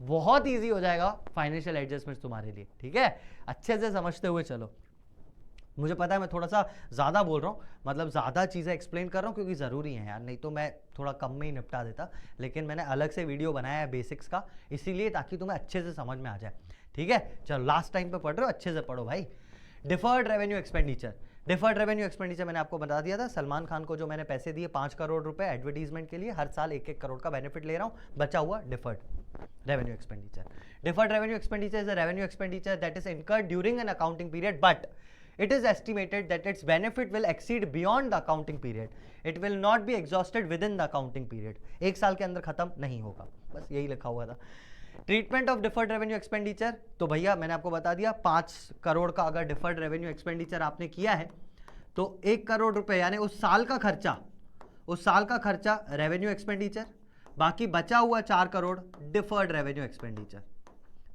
बहुत इजी हो जाएगा फाइनेंशियल एडजस्टमेंट्स तुम्हारे लिए। ठीक है, अच्छे से समझते हुए चलो। मुझे पता है मैं थोड़ा सा ज़्यादा बोल रहा हूँ, मतलब ज़्यादा चीज़ें एक्सप्लेन कर रहा हूँ क्योंकि ज़रूरी है यार, नहीं तो मैं थोड़ा कम में ही निपटा देता। लेकिन मैंने अलग से वीडियो बनाया है बेसिक्स का, इसीलिए ताकि तुम्हें अच्छे से समझ में आ जाए। ठीक है, चलो लास्ट टाइम पे पढ़ रहे हो, अच्छे से पढ़ो भाई। Deferred revenue expenditure. Deferred revenue expenditure मैंने आपको बता दिया था। सलमान खान को जो मैंने पैसे दिए 5 करोड़ रुपए एडवर्टीजमेंट के लिए, हर साल 1-1 करोड़ का बेनिफिट ले रहा हूँ, बचा हुआ deferred revenue expenditure. Deferred revenue expenditure is a revenue expenditure that is incurred during an accounting period, but it is estimated that its benefit will exceed beyond the accounting period. It will not be exhausted within the accounting period. 1 साल के अंदर खत्म नहीं होगा, बस यही लिखा हुआ था। Treatment of deferred revenue expenditure, तो भैया मैंने आपको बता दिया 5 करोड़ का अगर डिफर्ड रेवेन्यू एक्सपेंडिचर आपने किया है तो 1 करोड़ रुपए यानी उस साल का खर्चा रेवेन्यू एक्सपेंडिचर, बाकी बचा हुआ 4 करोड़ डिफर्ड रेवेन्यू एक्सपेंडिचर।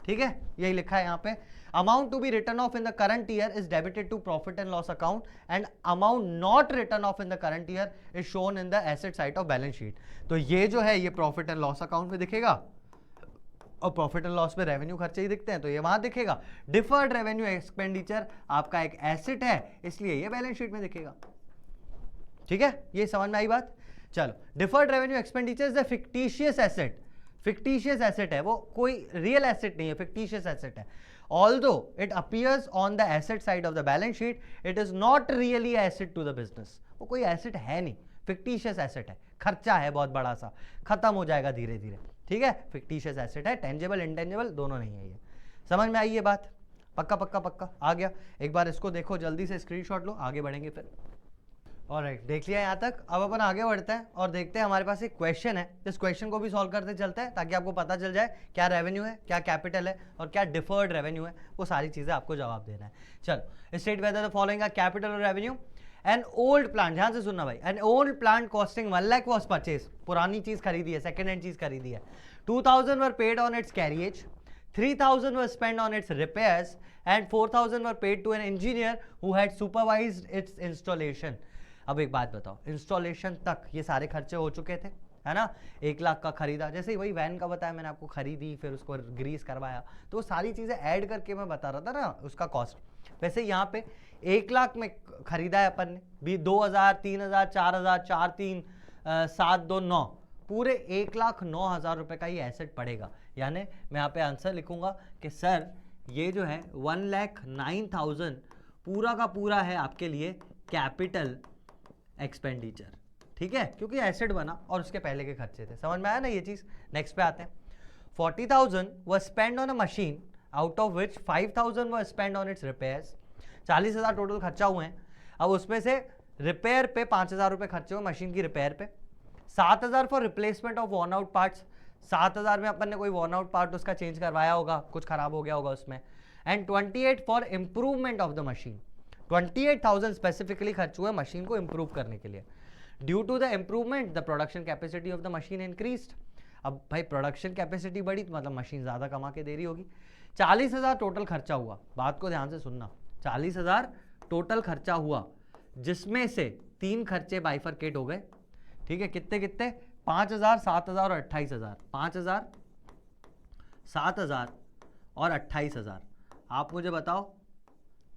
ठीक है, यही लिखा है यहाँ पे। Amount to be written off in the current year is debited to profit and loss account and amount not written off in the current year is shown in the asset side of balance sheet. तो ये जो है ये profit and loss account में दिखेगा और profit and loss में revenue खर्चे ही दिखते हैं, तो ये वहां दिखेगा। डिफर्ड रेवेन्यू एक्सपेंडिचर आपका एक एसेट है, इसलिए ये बैलेंस शीट में दिखेगा। ठीक है, ये समझ में आई बात? चलो, deferred revenue expenditure is a fictitious asset. Fictitious asset है वो, कोई रियल एसेट नहीं है, फिक्टिशियस एसेट है। Although it appears on the asset side of the balance sheet, it is not really a asset to the business. वो कोई asset है नहीं, फिक्टिशियस एसेट है, खर्चा है बहुत बड़ा सा, खत्म हो जाएगा धीरे धीरे। ठीक है, फिक्टिशियस एसेट है, टेंजेबल इंटेंजेबल दोनों नहीं है। ये समझ में आई ये बात? पक्का पक्का पक्का आ गया? एक बार इसको देखो, जल्दी से स्क्रीनशॉट लो, आगे बढ़ेंगे फिर। ऑलराइट, देख लिया यहाँ तक। अब अपन आगे बढ़ते हैं और देखते हैं, हमारे पास एक क्वेश्चन है, इस क्वेश्चन को भी सॉल्व करते चलते हैं ताकि आपको पता चल जाए क्या रेवेन्यू है, क्या कैपिटल है और क्या डिफर्ड रेवेन्यू है, वो सारी चीजें आपको जवाब देना है। चलो, state whether the following are capital और रेवेन्यू। एन ओल्ड प्लांट, ध्यान से सुनना भाई, an old plant costing 1 lakh was purchase, पुरानी चीज खरीदी है, सेकेंड हैंड चीज खरीदी है। 2,000 were paid on its carriage, 3,000 were spend on its repairs and 4,000 were paid to an engineer who had supervised its installation. अब एक बात बताओ, इंस्टॉलेशन तक ये सारे खर्चे हो चुके थे, है ना? 1 लाख का खरीदा, जैसे ही वही वैन का बताया मैंने आपको, खरीदी फिर उसको ग्रीस करवाया, तो वो सारी चीज़ें ऐड करके मैं बता रहा था ना उसका कॉस्ट। वैसे यहाँ पे 1 लाख में खरीदा है अपन ने भी, 2,000, 3,000, 4,000, 4, 3, 7, 2, 9, पूरे 1,09,000 रुपये का ही एसेट पड़ेगा। यानी मैं यहाँ पे आंसर लिखूंगा कि सर ये जो है 1,09,000 पूरा का पूरा है आपके लिए कैपिटल एक्सपेंडिचर। ठीक है, क्योंकि एसेट बना और उसके पहले के खर्चे थे। समझ में आया ना ये चीज। नेक्स्ट पे आते हैं। 40,000 was spent on a machine out of which 5,000 was spent on its repairs। 40,000 total खर्चा हुए हैं। अब उसमें से रिपेयर पे 5,000 रुपए खर्चे हुए मशीन की रिपेयर पे। 7,000 for replacement of worn out parts. 7,000 में अपन ने कोई वॉर्न आउट पार्ट उसका चेंज करवाया होगा, कुछ खराब हो गया होगा उसमें। And 28 for improvement of the machine. 28,000 specifically खर्च हुए मशीन को इंप्रूव करने के लिए। Due to the improvement the production capacity of the machine increased. अब भाई प्रोडक्शन कैपेसिटी बढ़ी तो मतलब मशीन ज़्यादा कमा के दे रही होगी। 40,000 टोटल खर्चा हुआ, बात को ध्यान से सुनना। 40,000 टोटल खर्चा हुआ, जिसमें से 3 खर्चे बाइफरकेट हो गए। ठीक है, कितने कितने? 5,000, 7,000 और 28,000। 5,000, 7,000 और 28,000। आप मुझे बताओ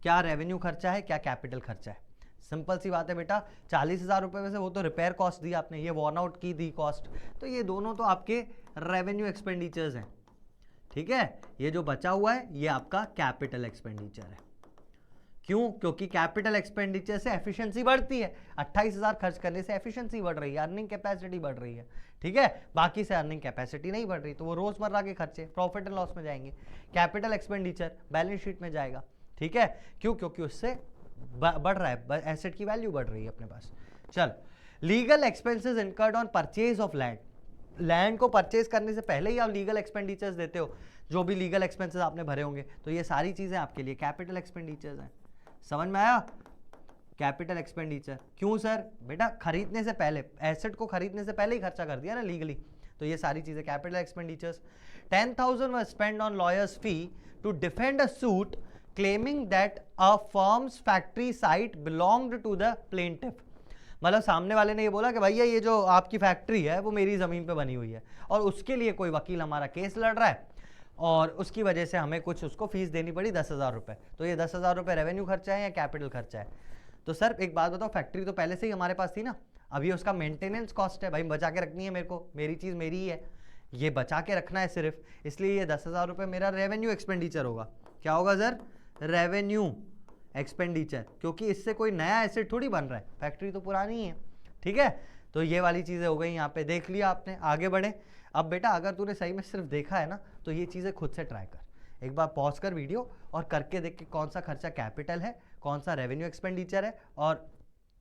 क्या रेवेन्यू खर्चा है, क्या कैपिटल खर्चा है? सिंपल सी बात है बेटा। 40,000 रुपए में से वो तो रिपेयर कॉस्ट दी आपने, ये वॉर्न आउट की दी कॉस्ट, तो ये दोनों तो आपके रेवेन्यू एक्सपेंडिचर्स हैं। ठीक है, ये जो बचा हुआ है ये आपका कैपिटल एक्सपेंडिचर है। क्यों? क्योंकि कैपिटल एक्सपेंडिचर से एफिशिएंसी बढ़ती है। 28,000 खर्च करने से एफिशिएंसी बढ़ रही है, अर्निंग कैपेसिटी बढ़ रही है। ठीक है, बाकी से अर्निंग कैपेसिटी नहीं बढ़ रही, तो वो रोजमर्रा के खर्चे प्रॉफिट एंड लॉस में जाएंगे। कैपिटल एक्सपेंडिचर बैलेंस शीट में जाएगा। ठीक है, क्यों? क्योंकि उससे बढ़ रहा है, एसेट की वैल्यू बढ़ रही है अपने पास। चल, legal expenses incurred on purchase of land. Land को परचेज करने से पहले ही आप लीगल एक्सपेंडिचर्स देते हो, जो भी लीगल एक्सपेंसेस आपने भरे होंगे, तो ये सारी चीजें आपके लिए कैपिटल एक्सपेंडिचर्स हैं। समझ में आया? Capital expenditure. क्यों सर? बेटा खरीदने से पहले, एसेट को खरीदने से पहले ही खर्चा कर दिया ना लीगली, तो ये सारी चीजें capital expenditures. 10,000 was spent on lawyer's fee to defend a suit claiming that a firm's factory site belonged to the plaintiff। मतलब सामने वाले ने ये बोला कि भैया ये जो आपकी फैक्ट्री है वो मेरी ज़मीन पे बनी हुई है, और उसके लिए कोई वकील हमारा केस लड़ रहा है, और उसकी वजह से हमें कुछ उसको फीस देनी पड़ी 10,000 रुपये। तो ये 10,000 रुपये रेवेन्यू खर्चा है या कैपिटल खर्चा है? तो सर एक बात बताओ, फैक्ट्री तो पहले से ही हमारे पास थी ना, अभी उसका मेंटेनेंस कॉस्ट है भाई, बचा के रखनी है मेरे को, मेरी चीज़ मेरी ही है, ये बचा के रखना है सिर्फ, इसलिए ये 10,000 रुपये मेरा रेवेन्यू एक्सपेंडिचर होगा। क्या होगा सर? रेवेन्यू एक्सपेंडिचर, क्योंकि इससे कोई नया एसेट थोड़ी बन रहा है, फैक्ट्री तो पुरानी है। ठीक है, तो ये वाली चीज़ें हो गई, यहाँ पे देख लिया आपने। आगे बढ़े। अब बेटा अगर तूने सही में सिर्फ देखा है ना, तो ये चीज़ें खुद से ट्राई कर, एक बार पॉज कर वीडियो और करके देख के कौन सा खर्चा कैपिटल है, कौन सा रेवेन्यू एक्सपेंडिचर है, और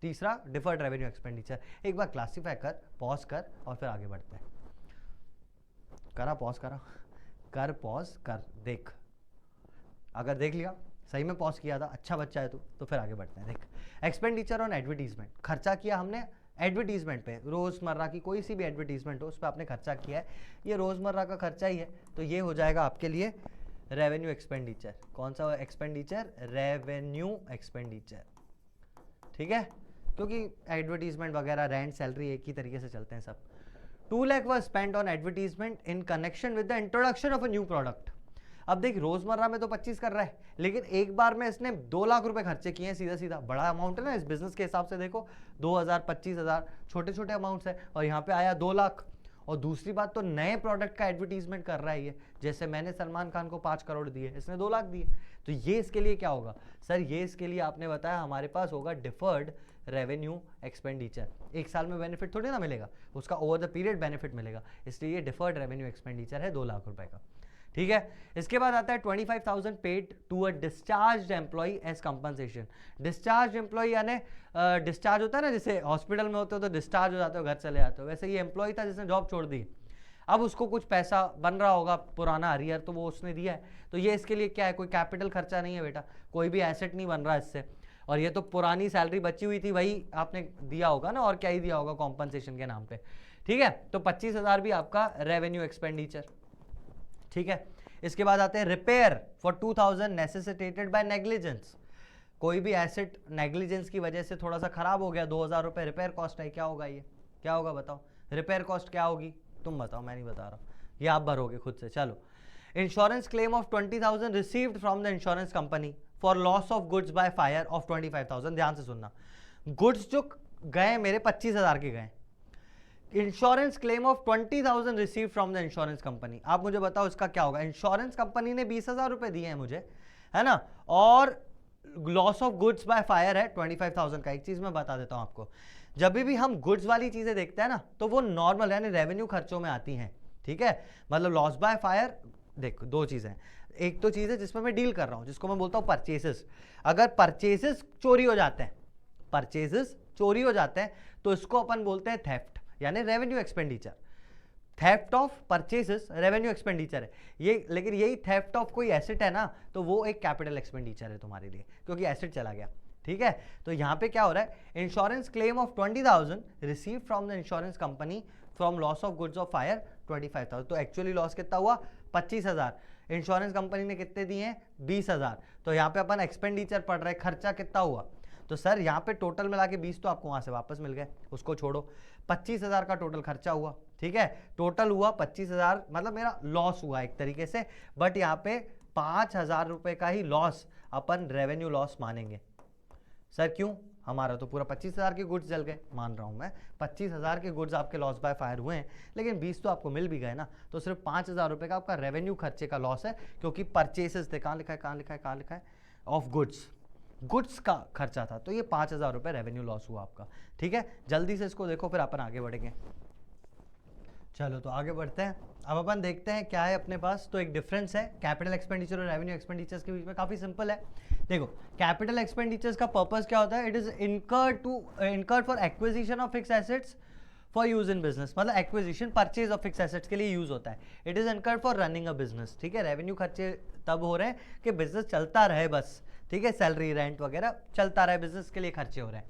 तीसरा डिफर्ड रेवेन्यू एक्सपेंडिचर। एक बार क्लासीफाई कर, पॉज कर और फिर आगे बढ़ते हैं। करा पॉज, करा कर पॉज कर, देख। अगर देख लिया, सही में पॉज किया था, अच्छा बच्चा है तू, तो फिर आगे बढ़ते हैं। देख, एक्सपेंडिचर ऑन एडवर्टीजमेंट, खर्चा किया हमने एडवर्टीजमेंट पे, रोज़मर्रा की कोई सी भी एडवर्टीजमेंट हो उस पर आपने खर्चा किया है, ये रोज़मर्रा का खर्चा ही है, तो ये हो जाएगा आपके लिए रेवेन्यू एक्सपेंडिचर। कौन सा एक्सपेंडिचर? Revenue expenditure. ठीक है, क्योंकि एडवर्टीजमेंट वगैरह, रेंट, सैलरी एक ही तरीके से चलते हैं सब। 2 lakh was spend on advertisement in connection with the introduction of a new product. अब देख, रोजमर्रा में तो 25 कर रहा है, लेकिन एक बार में इसने 2 लाख रुपए खर्चे किए हैं सीधा सीधा। बड़ा अमाउंट है ना इस बिजनेस के हिसाब से, देखो 2,000, 25,000 छोटे छोटे अमाउंट्स है, और यहाँ पे आया 2 लाख। और दूसरी बात तो नए प्रोडक्ट का एडवर्टीजमेंट कर रहा है ये, जैसे मैंने सलमान खान को 5 करोड़ दिए, इसने 2 लाख दिए, तो ये इसके लिए क्या होगा सर? ये इसके लिए आपने बताया हमारे पास होगा डिफर्ड रेवेन्यू एक्सपेंडिचर। एक साल में बेनिफिट थोड़ी ना मिलेगा, उसका ओवर द पीरियड बेनिफिट मिलेगा, इसलिए ये डिफर्ड रेवेन्यू एक्सपेंडिचर है 2 लाख रुपए का। ठीक है, इसके बाद आता है 25,000 paid to a discharge employee as compensation. Discharge employee यानी डिस्चार्ज होता है ना, जैसे हॉस्पिटल में होते हो तो डिस्चार्ज हो जाते हो, घर चले जाते हो, वैसे ये एम्प्लॉय था जिसने जॉब छोड़ दी, अब उसको कुछ पैसा बन रहा होगा पुराना अरियर, तो वो उसने दिया है, तो ये इसके लिए क्या है? कोई कैपिटल खर्चा नहीं है बेटा, कोई भी एसेट नहीं बन रहा इससे, और ये तो पुरानी सैलरी बची हुई थी वही आपने दिया होगा ना, और क्या ही दिया होगा कॉम्पनसेशन के नाम पे। ठीक है, तो 25,000 भी आपका रेवेन्यू एक्सपेंडिचर। ठीक है, इसके बाद आते हैं repair for 2,000 necessitated by negligence. कोई भी एसेट नेग्लिजेंस की वजह से थोड़ा सा खराब हो गया, 2,000 रुपये रिपेयर कॉस्ट है। क्या होगा ये? क्या होगा बताओ? रिपेयर कॉस्ट क्या होगी? तुम बताओ, मैं नहीं बता रहा, ये आप भरोगे खुद से। चलो, insurance claim of 20,000 received from the insurance company for loss of goods by fire of 25,000। ध्यान से सुनना, गुड्स जो गए मेरे 25,000 के गए, insurance claim of 20,000 receive from the insurance company. आप मुझे बताओ इसका क्या होगा? इंश्योरेंस कंपनी ने 20,000 रुपए दिए हैं मुझे, है ना, और loss of goods by fire है 25,000 का। एक चीज मैं बता देता हूं आपको, जब भी हम गुड्स वाली चीजें देखते हैं ना तो वो नॉर्मल यानी रेवेन्यू खर्चों में आती हैं, ठीक है। मतलब लॉस बाय फायर, देखो दो चीजें, एक तो चीज है जिसमें मैं डील कर रहा हूं, जिसको मैं बोलता हूं परचेसेस। अगर परचेसेस चोरी हो जाते हैं, परचेसेस चोरी हो जाते हैं तो इसको अपन बोलते हैं थेफ्ट, यानी revenue expenditure. Theft of purchases revenue expenditure है ये, लेकिन यही थेफ्ट ऑफ कोई एसेट है ना तो वो एक कैपिटल एक्सपेंडिचर है तुम्हारे लिए, क्योंकि एसेट चला गया, ठीक है। तो यहाँ पे क्या हो रहा है, insurance claim of 20,000 receive from the insurance company from loss of goods of fire 25,000। तो एक्चुअली लॉस कितना हुआ, 25,000। इंश्योरेंस कंपनी ने कितने दिए हैं, 20,000। तो यहाँ पे अपन एक्सपेंडिचर पढ़ रहे, खर्चा कितना हुआ, तो सर यहाँ पे टोटल मिला के 20 तो आपको वहां से वापस मिल गए, उसको छोड़ो। 25,000 का टोटल खर्चा हुआ, ठीक है, टोटल हुआ 25,000, मतलब मेरा लॉस हुआ एक तरीके से। बट यहाँ पे 5,000 रुपए का ही लॉस अपन रेवेन्यू लॉस मानेंगे। सर क्यों, हमारा तो पूरा 25,000 के गुड्स जल गए, मान रहा हूं मैं 25,000 के गुड्स आपके लॉस बाय फायर हुए हैं, लेकिन 20 तो आपको मिल भी गए ना, तो सिर्फ 5,000 रुपए का आपका रेवेन्यू खर्चे का लॉस है, क्योंकि परचेसेस थे, कहाँ लिखा है, कहाँ लिखा है, कहाँ लिखा है, ऑफ गुड्स, गुड्स का खर्चा था, तो ये 5,000 रुपए रेवेन्यू लॉस हुआ आपका, ठीक है। जल्दी से इसको देखो, फिर अपन आगे बढ़ेंगे। चलो तो आगे बढ़ते हैं, अब अपन देखते हैं क्या है अपने पास। तो एक डिफरेंस है कैपिटल एक्सपेंडिचर और रेवेन्यू एक्सपेंडिचर्स के बीच में, काफी सिंपल है। देखो कैपिटल एक्सपेंडिचर्स का पर्पस क्या होता है, it is incurred for acquisition of fix assets for use in business, मतलब acquisition purchase of fix assets के लिए यूज होता है। It is incurred for running a business, ठीक है। रेवेन्यू खर्चे तब हो रहे हैं कि बिजनेस चलता रहे बस, ठीक है, सैलरी रेंट वगैरह चलता रहे, बिजनेस के लिए खर्चे हो रहे हैं।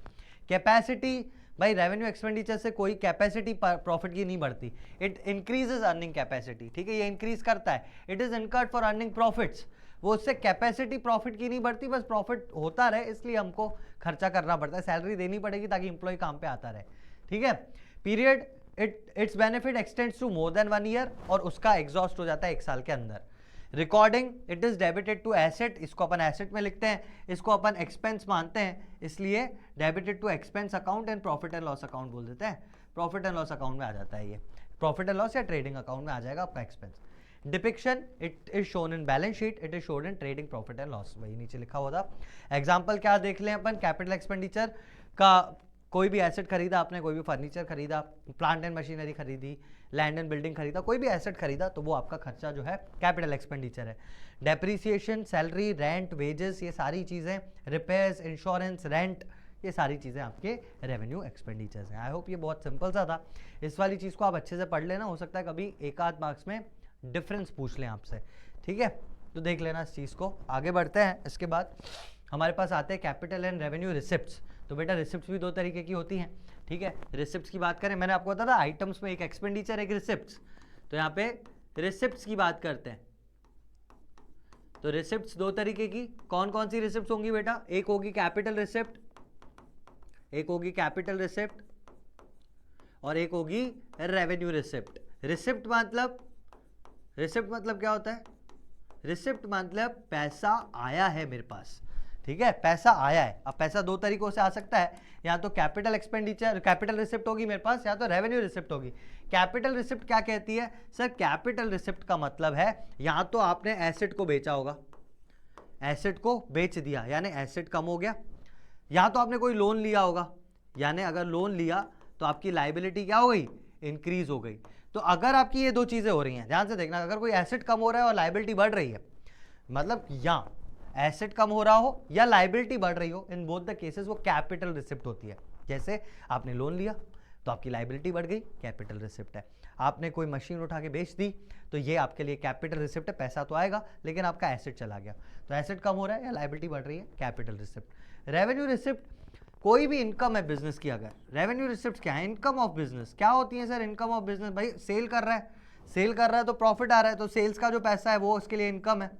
कैपेसिटी, भाई रेवेन्यू एक्सपेंडिचर से कोई कैपेसिटी प्रॉफिट की नहीं बढ़ती, इट इंक्रीजेस अर्निंग कैपेसिटी, ठीक है, ये इंक्रीज करता है। It is incurred for earning profits, वो उससे कैपेसिटी प्रॉफिट की नहीं बढ़ती, बस प्रॉफिट होता रहे इसलिए हमको खर्चा करना पड़ता है, सैलरी देनी पड़ेगी ताकि इंप्लॉय काम पे आता रहे, ठीक है। Period, its benefit extends to more than 1 year, और उसका एग्जॉस्ट हो जाता है 1 साल के अंदर। Recording, it is debited to asset, इसको अपन एसेट में लिखते हैं, इसको अपन एक्सपेंस मानते हैं, इसलिए debited to expense account and profit and loss account बोल देते हैं। प्रॉफिट एंड लॉस अकाउंट में आ जाता है ये, प्रॉफिट एंड लॉस या ट्रेडिंग अकाउंट में आ जाएगा आपका expense. Depiction, it is shown in balance sheet, it is shown in trading profit and loss, वही नीचे लिखा हुआ था। एग्जाम्पल क्या देख लें अपन, कैपिटल एक्सपेंडिचर का, कोई भी एसेट खरीदा आपने, कोई भी फर्नीचर खरीदा, प्लांट एंड मशीनरी खरीदी, लैंड एंड बिल्डिंग खरीदा, कोई भी एसेट खरीदा, तो वो आपका खर्चा जो है कैपिटल एक्सपेंडिचर है। डेप्रिसिएशन, सैलरी, रेंट, वेजेस, ये सारी चीज़ें, रिपेयर्स, इंश्योरेंस, रेंट, ये सारी चीज़ें आपके रेवेन्यू एक्सपेंडिचर्स हैं। आई होप ये बहुत सिंपल सा था, इस वाली चीज़ को आप अच्छे से पढ़ लेना, हो सकता है कभी एक आध मार्क्स में डिफरेंस पूछ लें आपसे, ठीक है, तो देख लेना इस चीज़ को। आगे बढ़ते हैं, इसके बाद हमारे पास आते हैं कैपिटल एंड रेवेन्यू रिसिप्ट्स। तो बेटा रिसिप्ट्स भी दो तरीके की होती हैं, ठीक है। रिसिप्ट्स की बात करें, मैंने आपको बताया था आइटम्स में एक एक्सपेंडिचर एक रिसिप्ट्स, तो यहाँ पे रिसिप्ट्स की बात करते हैं। तो रिसिप्ट्स दो तरीके की, कौन कौन सी रिसिप्ट्स होंगी बेटा, एक होगी कैपिटल रिसिप्ट, एक होगी कैपिटल रिसिप्ट, और एक होगी रेवेन्यू रिसिप्ट। रिसिप्ट मतलब क्या होता है, रिसिप्ट मतलब पैसा आया है मेरे पास, ठीक है, पैसा आया है। अब पैसा दो तरीकों से आ सकता है, या तो कैपिटल एक्सपेंडिचर, कैपिटल रिसिप्ट होगी मेरे पास, या तो रेवेन्यू रिसिप्ट होगी। कैपिटल रिसिप्ट क्या कहती है सर, कैपिटल रिसिप्ट का मतलब है या तो आपने एसेट को बेचा होगा, एसेट को बेच दिया यानी एसेट कम हो गया, या तो आपने कोई लोन लिया होगा, यानी अगर लोन लिया तो आपकी लाइबिलिटी क्या हो गई, इंक्रीज हो गई। तो अगर आपकी ये दो चीजें हो रही हैं, ध्यान से देखना, अगर कोई एसेट कम हो रहा है और लाइबिलिटी बढ़ रही है, मतलब या एसेट कम हो रहा हो या लाइबिलिटी बढ़ रही हो, इन बोथ द केसेस वो कैपिटल रिसिप्ट होती है। जैसे आपने लोन लिया तो आपकी लाइबिलिटी बढ़ गई, कैपिटल रिसिप्ट है। आपने कोई मशीन उठा के बेच दी तो ये आपके लिए कैपिटल रिसिप्ट है, पैसा तो आएगा लेकिन आपका एसेट चला गया, तो एसेट कम हो रहा है या लाइबिलिटी बढ़ रही है, कैपिटल रिसिप्ट। रेवेन्यू रिसिप्ट, कोई भी इनकम है बिजनेस की, अगर रेवेन्यू रिसिप्ट क्या है, इनकम ऑफ बिजनेस। क्या होती है सर इनकम ऑफ बिजनेस, भाई सेल कर रहा है, सेल कर रहा है तो प्रॉफिट आ रहा है, तो सेल्स का जो पैसा है वो उसके लिए इनकम है।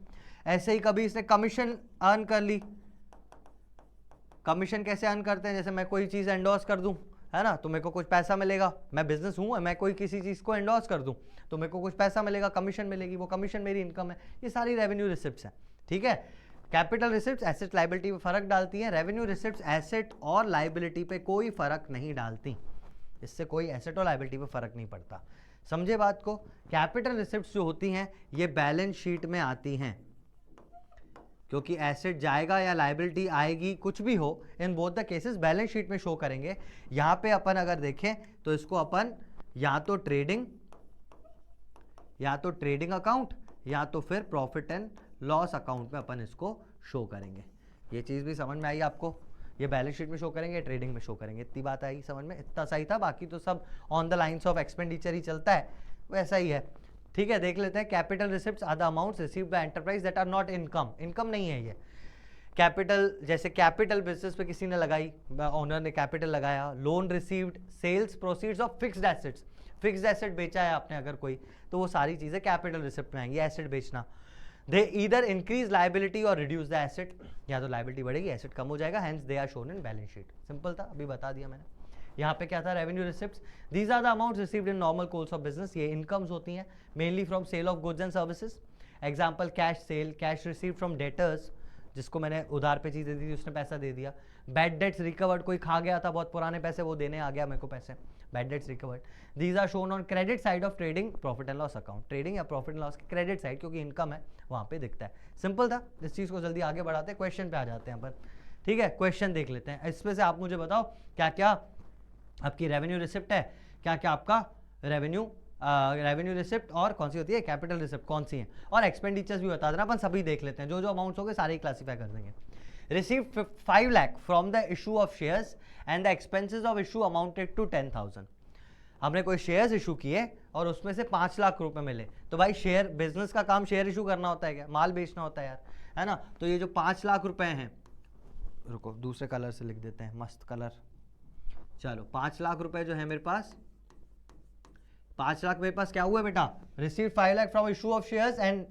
ऐसे ही कभी इसने कमीशन अर्न कर ली, कमीशन कैसे अर्न करते हैं, जैसे मैं कोई चीज़ एंडोर्स कर दूं, है ना, तो मेरे को कुछ पैसा मिलेगा, मैं बिजनेस हूँ, मैं कोई किसी चीज़ को एंडोर्स कर दूं तो मेरे को कुछ पैसा मिलेगा, कमीशन मिलेगी, वो कमीशन मेरी इनकम है। ये सारी रेवेन्यू रिसिप्ट्स हैं, ठीक है। कैपिटल रिसिप्ट्स एसेट लाइबिलिटी पे फर्क डालती है, रेवेन्यू रिसिप्ट्स एसेट और लाइबिलिटी पे कोई फर्क नहीं डालती, इससे कोई एसेट और लाइबिलिटी पे फर्क नहीं पड़ता। समझे बात को। कैपिटल रिसिप्ट्स जो होती हैं ये बैलेंस शीट में आती हैं, क्योंकि एसेट जाएगा या लायबिलिटी आएगी, कुछ भी हो, in both the cases balance sheet में शो करेंगे। यहाँ पे अपन अगर देखें तो इसको अपन या तो ट्रेडिंग अकाउंट या तो फिर प्रॉफिट एंड लॉस अकाउंट में अपन इसको शो करेंगे। ये चीज़ भी समझ में आई आपको? ये बैलेंस शीट में शो करेंगे, ट्रेडिंग में शो करेंगे। इतनी बात आई समझ में? इतना सही था, बाकी तो सब on the lines of expenditure ही चलता है, वैसा ही है। ठीक है, देख लेते हैं। Capital receipts are the amounts received by enterprise that are not income. Income नहीं है ये। कैपिटल, जैसे कैपिटल बिजनेस पे किसी ने लगाई, ओनर ने कैपिटल लगाया। Loan received, sales proceeds of fixed assets, fixed asset बेचा है आपने अगर कोई, तो वो सारी चीज़ें कैपिटल रिसिप्ट में आएंगी। एसेट बेचना, दे ईदर इंक्रीज लाइबिलिटी और रिड्यूस द एसेट, या तो लाइबिलिटी बढ़ेगी, एसेट कम हो जाएगा, hence they are shown in balance sheet. Simple था, अभी बता दिया मैंने। यहाँ पे क्या था? Revenue receipts, these are the amounts received in normal course of business. ये इनकम्स होती हैं mainly from sale of goods and services. Example cash sale, cash received from debtors, जिसको मैंने उधार पे चीज़ें दी थी उसने पैसा दे दिया। बैड डेट्स रिकवर्ड, कोई खा गया था बहुत पुराने पैसे, वो देने आ गया मेरे को पैसे, bad debts recovered. These are shown on credit side of trading profit and loss account. Trading या प्रॉफिट एंड लॉस की क्रेडिट साइड, क्योंकि इनकम है वहाँ पे दिखता है। सिंपल था। इस चीज़ को जल्दी आगे बढ़ाते हैं, क्वेश्चन पे आ जाते हैं अपन। ठीक है, क्वेश्चन देख लेते हैं। इसमें से आप मुझे बताओ क्या क्या आपकी रेवेन्यू रिसिप्ट है, क्या क्या आपका रेवेन्यू रिसिप्ट और कौन सी होती है कैपिटल रिसिप्ट, कौन सी है, और एक्सपेंडिचर्स भी बता देना। अपन सभी देख लेते हैं, जो जो अमाउंट्स हो गए सारे क्लासीफाई कर देंगे। Received 5 lakh from the issue of shares and the expenses of issue amounted to 10,000। हमने कोई शेयर्स इशू किए और उसमें से 5 लाख रुपए मिले, तो भाई शेयर, बिजनेस का काम शेयर इशू करना होता है क्या? माल बेचना होता है यार, है ना? तो ये जो 5 लाख रुपए हैं, रुको दूसरे कलर से लिख देते हैं, मस्त कलर। चलो 5 लाख रुपए जो है मेरे पास, 5 लाख मेरे पास क्या हुआ बेटा? Receive 5 lakh from issue of shares and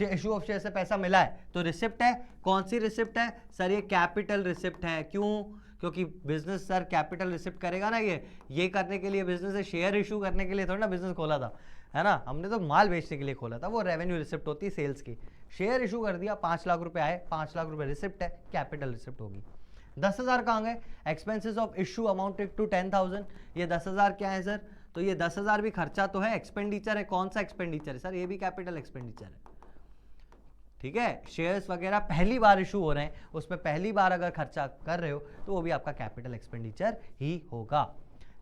issue of share से पैसा मिला है, तो रिसिप्ट है। कौन सी रिसिप्ट है सर? ये कैपिटल रिसिप्ट है। क्यों? क्योंकि बिजनेस सर कैपिटल रिसिप्ट करेगा ना। ये करने के लिए बिजनेस है, शेयर इशू करने के लिए थोड़ा ना बिजनेस खोला था, है ना? हमने तो माल बेचने के लिए खोला था। वो रेवेन्यू रिसिप्ट होती है सेल्स की। शेयर इशू कर दिया, 5 लाख रुपए आए, 5 लाख रुपए रिसिप्ट है, कैपिटल रिसिप्ट होगी। 10,000 कहाँ गए? Expenses of issue amounted to 10,000। ये 10,000 क्या है सर? तो ये 10,000 भी खर्चा तो है, एक्सपेंडिचर है। कौन सा एक्सपेंडिचर है सर? ये भी कैपिटल एक्सपेंडिचर है। ठीक है, शेयर्स वगैरह पहली बार इशू हो रहे हैं, उसमें पहली बार अगर खर्चा कर रहे हो तो वो भी आपका कैपिटल एक्सपेंडिचर ही होगा।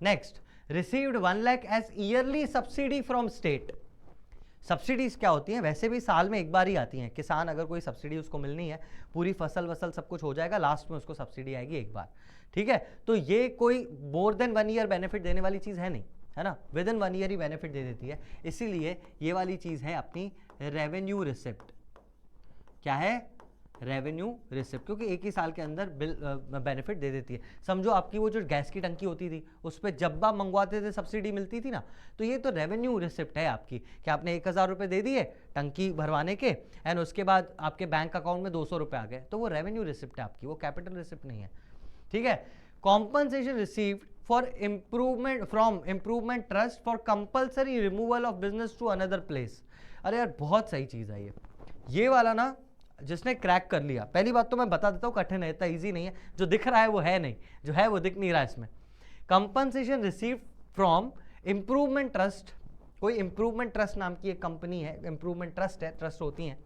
Next, received 1 lakh as yearly subsidy from state. Subsidies क्या होती हैं? वैसे भी साल में एक बार ही आती हैं। किसान अगर कोई सब्सिडी उसको मिलनी है, पूरी फसल वसल सब कुछ हो जाएगा, लास्ट में उसको सब्सिडी आएगी एक बार। ठीक है, तो ये कोई मोर देन 1 ईयर बेनिफिट देने वाली चीज़ है नहीं, है ना? विद इन 1 ईयर ही बेनिफिट दे देती है, इसीलिए ये वाली चीज़ है अपनी रेवेन्यू रिसिप्ट। क्या है? रेवेन्यू रिसिप्ट, क्योंकि एक ही साल के अंदर बिल बेनिफिट दे देती है। समझो आपकी वो जो गैस की टंकी होती थी, उस पर जब आप मंगवाते थे सब्सिडी मिलती थी ना, तो ये तो रेवेन्यू रिसिप्ट है आपकी, कि आपने 1,000 रुपये दे दिए टंकी भरवाने के, एंड उसके बाद आपके बैंक अकाउंट में 200 रुपये आ गए, तो वो रेवेन्यू रिसिप्ट है आपकी, वो कैपिटल रिसिप्ट नहीं है। ठीक है, compensation received for improvement from improvement trust for compulsory removal of business to another place. अरे यार बहुत सही चीज़ है ये वाला ना, जिसने क्रैक कर लिया। पहली बात तो मैं बता देता हूँ, कठिन है, इतना ईजी नहीं है। जो दिख रहा है वो है नहीं, जो है वो दिख नहीं रहा है इसमें। Compensation receive from improvement trust, कोई इम्प्रूवमेंट ट्रस्ट नाम की एक कंपनी है, इम्प्रूवमेंट ट्रस्ट है, ट्रस्ट होती हैं,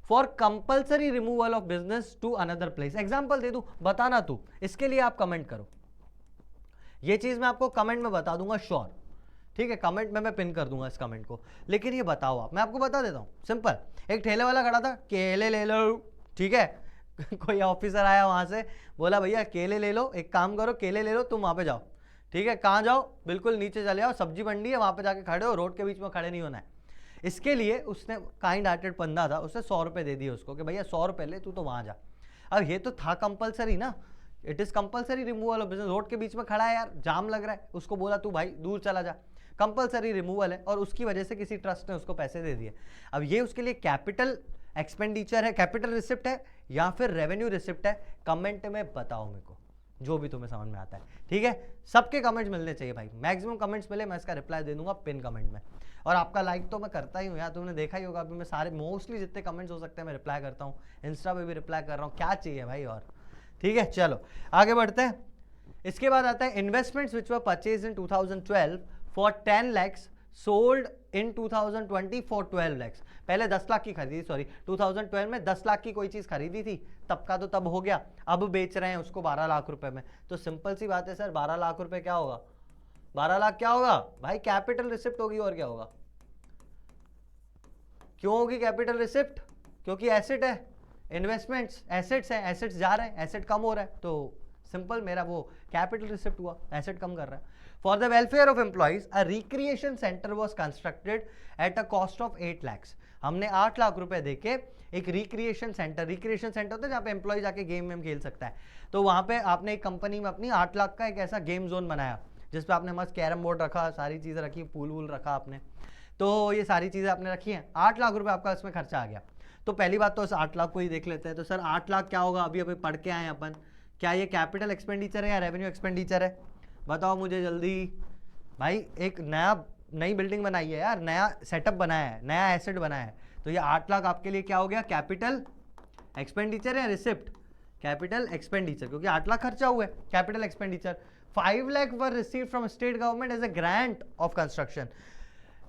for compulsory removal of business to another place. Example दे दूं, बताना तू, इसके लिए आप कमेंट करो। ये चीज़ मैं आपको कमेंट में बता दूंगा श्योर। ठीक है, कमेंट में मैं पिन कर दूंगा इस कमेंट को, लेकिन ये बताओ आप, मैं आपको बता देता हूँ सिंपल। एक ठेले वाला खड़ा था, केले ले लो, ठीक है कोई ऑफिसर आया वहाँ से, बोला भैया केले ले लो, एक काम करो केले ले लो, तुम वहाँ पे जाओ। ठीक है, कहाँ जाओ? बिल्कुल नीचे चले जाओ, सब्जी मंडी है वहाँ पे जाके खड़े हो, रोड के बीच में खड़े नहीं होना है। इसके लिए उसने काइंड हार्टेड बंदा था, उसने 100 रुपये दे दिए उसको कि भैया 100 रुपये ले, तू तो वहाँ जा। अब ये तो था कंपलसरी ना, it is compulsory removal of business. Road के बीच में खड़ा है यार, जाम लग रहा है, उसको बोला तू भाई दूर चला जा, कंपलसरी रिमूवल है, और उसकी वजह से किसी ट्रस्ट ने उसको पैसे दे दिए। अब ये उसके लिए कैपिटल एक्सपेंडिचर है, कैपिटल रिसिप्ट है, या फिर रेवेन्यू रिसिप्ट है? कमेंट में बताओ मेरे को, जो भी तुम्हें समझ में आता है। ठीक है, सबके कमेंट्स मिलने चाहिए भाई, मैक्सिमम कमेंट्स मिले, मैं इसका रिप्लाई दे दूंगा पिन कमेंट में। और आपका लाइक तो मैं करता ही हूँ यार, तुमने देखा ही होगा अभी मैं सारे मोस्टली जितने कमेंट्स हो सकते हैं मैं रिप्लाई करता हूँ, इंस्टा पे भी रिप्लाई कर रहा हूँ, क्या चाहिए भाई और। ठीक है, चलो आगे बढ़ते हैं। इसके बाद आता है investments which were purchase in 2012 for 10 lakhs sold in 2020 for 12 lakhs। पहले 10 लाख की खरीदी, सॉरी 2012 में 10 लाख की कोई चीज खरीदी थी, तब का तो तब हो गया, अब बेच रहे हैं उसको 12 लाख रुपए में। तो सिंपल सी बात है सर, 12 लाख रुपए क्या होगा, 12 लाख क्या होगा भाई, कैपिटल रिसिप्ट होगी, और क्या होगा। क्यों होगी कैपिटल रिसिप्ट, क्योंकि एसेट है, इन्वेस्टमेंट्स एसेट्स हैं, एसेट्स जा रहे हैं, एसेट कम हो रहा है, तो सिंपल मेरा वो कैपिटल रिसिप्ट हुआ, एसेट कम कर रहा है। For the welfare of employees a recreation centre was constructed at a cost of 8 lakhs। हमने 8 लाख रुपए देके एक रिक्रिएशन सेंटर होता है जहाँ पे एम्प्लॉय जाके गेम वेम खेल सकता है, तो वहां पे आपने एक कंपनी में अपनी 8 लाख का एक ऐसा गेम जोन बनाया जिसपे आपने मस्त कैरम बोर्ड रखा, सारी चीजें रखी, पूल वूल रखा आपने, तो ये सारी चीजें आपने रखी हैं, 8 लाख रुपए आपका इसमें खर्चा आ गया। तो पहली बात तो इस 8 लाख को ही देख लेते हैं। तो सर 8 लाख क्या होगा, अभी अभी पढ़ के आए अपन, क्या ये कैपिटल एक्सपेंडिचर है या रेवेन्यू एक्सपेंडिचर है, बताओ मुझे जल्दी भाई। एक नई बिल्डिंग बनाई है यार, नया सेटअप बनाया है, नया एसेट बनाया है, तो ये 8 लाख आपके लिए क्या हो गया, कैपिटल एक्सपेंडिचर या रिसिप्ट, कैपिटल एक्सपेंडिचर, क्योंकि 8 लाख खर्चा हुआ है, capital expenditure. 5 lakh were receive from state government as a grant of construction.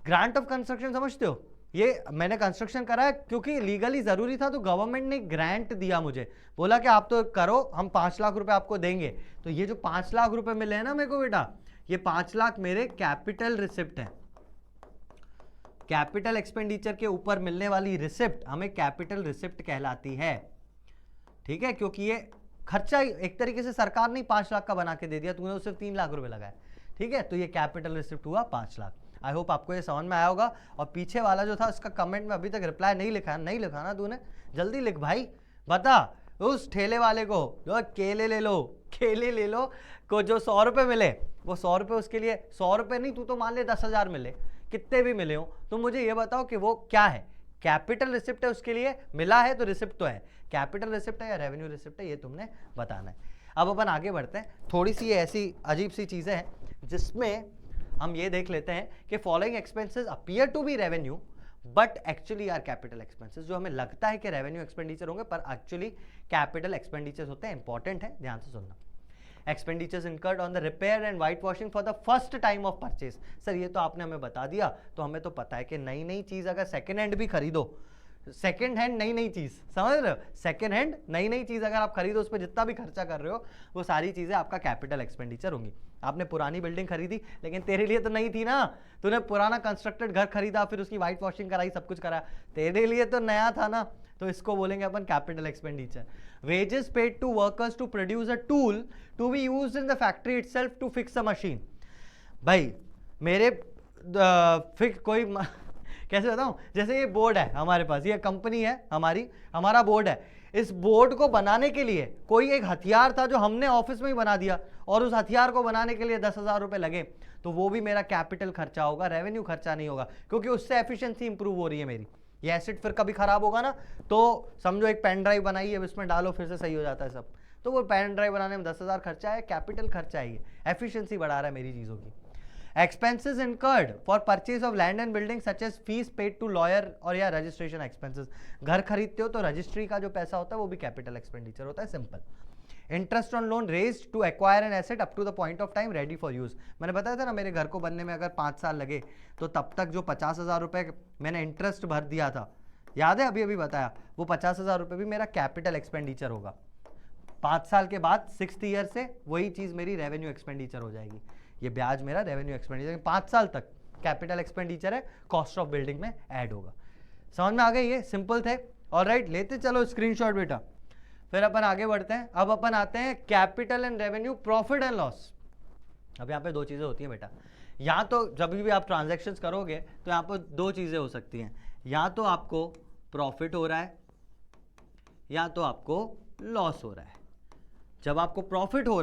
Grant of construction समझते हो, ये मैंने कंस्ट्रक्शन करा है क्योंकि लीगली जरूरी था, तो गवर्नमेंट ने ग्रांट दिया मुझे, बोला कि आप तो करो, हम 5 लाख रुपए आपको देंगे। तो ये जो 5 लाख रुपए मिले हैं ना मेरे को बेटा, ये 5 लाख मेरे कैपिटल रिसिप्ट है। कैपिटल एक्सपेंडिचर के ऊपर मिलने वाली रिसिप्ट हमें कैपिटल रिसिप्ट कहलाती है, ठीक है, क्योंकि ये खर्चा एक तरीके से सरकार ने 5 लाख का बना के दे दिया, तूने तो सिर्फ 3 लाख रुपए लगाए, ठीक है, तो ये कैपिटल रिसिप्ट हुआ 5 लाख। आई होप आपको ये समझ में आया होगा। और पीछे वाला जो था उसका कमेंट में अभी तक रिप्लाई नहीं लिखा, नहीं लिखा ना तूने, जल्दी लिख भाई, बता उस ठेले वाले को जो केले ले लो को जो 100 रुपए मिले, वो 100 रुपए उसके लिए, 100 रुपए नहीं, तू तो मान ले 10,000 मिले, कितने भी मिले हो, तो मुझे ये बताओ कि वो क्या है, कैपिटल रिसिप्ट है, उसके लिए मिला है तो रिसिप्ट तो है, कैपिटल रिसिप्ट है या रेवेन्यू रिसिप्ट है, ये तुमने बताना है। अब अपन आगे बढ़ते हैं, थोड़ी सी ऐसी अजीब सी चीजें हैं जिसमें हम ये देख लेते हैं कि following expenses appear to be revenue but actually are capital expenses. जो हमें लगता है कि रेवेन्यू एक्सपेंडिचर होंगे पर एक्चुअली कैपिटल एक्सपेंडिचर्स होते हैं। इंपॉर्टेंट है, ध्यान से सुनना। Expenditures incurred on the repair and white washing for the first time of purchase. Sir ये तो आपने हमें बता दिया, तो हमें तो पता है कि नई चीज अगर सेकेंड हैंड भी खरीदो, सेकेंड हैंड नई चीज, समझ रहे हो, सेकेंड हैंड नई चीज अगर आप खरीदो, उस पर जितना भी खर्चा कर रहे हो वो सारी चीजें आपका कैपिटल एक्सपेंडिचर होंगी। आपने पुरानी बिल्डिंग खरीदी, लेकिन तेरे लिए तो नई थी ना, तूने पुराना कंस्ट्रक्टेड घर खरीदा, फिर उसकी वाइट वॉशिंग कराई, सब कुछ करा, तेरे लिए तो नया था ना, तो इसको बोलेंगे अपन capital expenditure. Wages paid to workers to produce a tool to be used in the factory itself to fix a machine. भाई मेरे कोई कैसे बताऊं, जैसे ये बोर्ड है हमारे पास, ये कंपनी है हमारा बोर्ड है, इस बोर्ड को बनाने के लिए कोई एक हथियार था जो हमने ऑफिस में ही बना दिया, और उस हथियार को बनाने के लिए 10,000 रुपए लगे, तो वो भी मेरा कैपिटल खर्चा होगा, रेवेन्यू खर्चा नहीं होगा, क्योंकि उससे एफिशिएंसी इंप्रूव हो रही है मेरी। ये एसिड फिर कभी खराब होगा ना, तो समझो एक पेन ड्राइव बनाई है, इसमें डालो फिर से सही हो जाता है सब, तो वो पेन ड्राइव बनाने में 10,000 खर्चा है, कैपिटल खर्चा है, एफिशिएंसी बढ़ा रहा है मेरी चीजों की। Expenses incurred for purchase of land and buildings such as fees paid to lawyer और या registration expenses। घर खरीदते हो तो रजिस्ट्री का जो पैसा होता है वो भी कैपिटल एक्सपेंडिचर होता है, simple. Interest on loan raised to acquire an asset up to the point of time ready for use. मैंने बताया था ना, मेरे घर को बनने में अगर 5 साल लगे तो तब तक जो 50,000 रुपए मैंने इंटरेस्ट भर दिया था, याद है अभी बताया, वो 50,000 रुपए भी मेरा कैपिटल एक्सपेंडिचर होगा। 5 साल के बाद 6th ईयर से वही चीज मेरी रेवेन्यू एक्सपेंडिचर हो जाएगी, ये ब्याज मेरा रेवेन्यू एक्सपेंडिचर 5 साल तक कैपिटल एक्सपेंडिचर है, कॉस्ट ऑफ बिल्डिंग में ऐड होगा। समझ में आ गई, ये सिंपल थे। ऑलराइट, लेते चलो स्क्रीनशॉट बेटा, फिर अपन आगे बढ़ते हैं। अब अपन आते हैं capital and revenue, profit and loss. अब यहाँ पे 2 चीजें होती हैं बेटा, या तो जब भी आप ट्रांजेक्शन करोगे तो यहाँ पर 2 चीजें हो सकती हैं, या तो आपको प्रॉफिट हो रहा है या तो आपको लॉस हो रहा है। जब आपको प्रॉफिट हो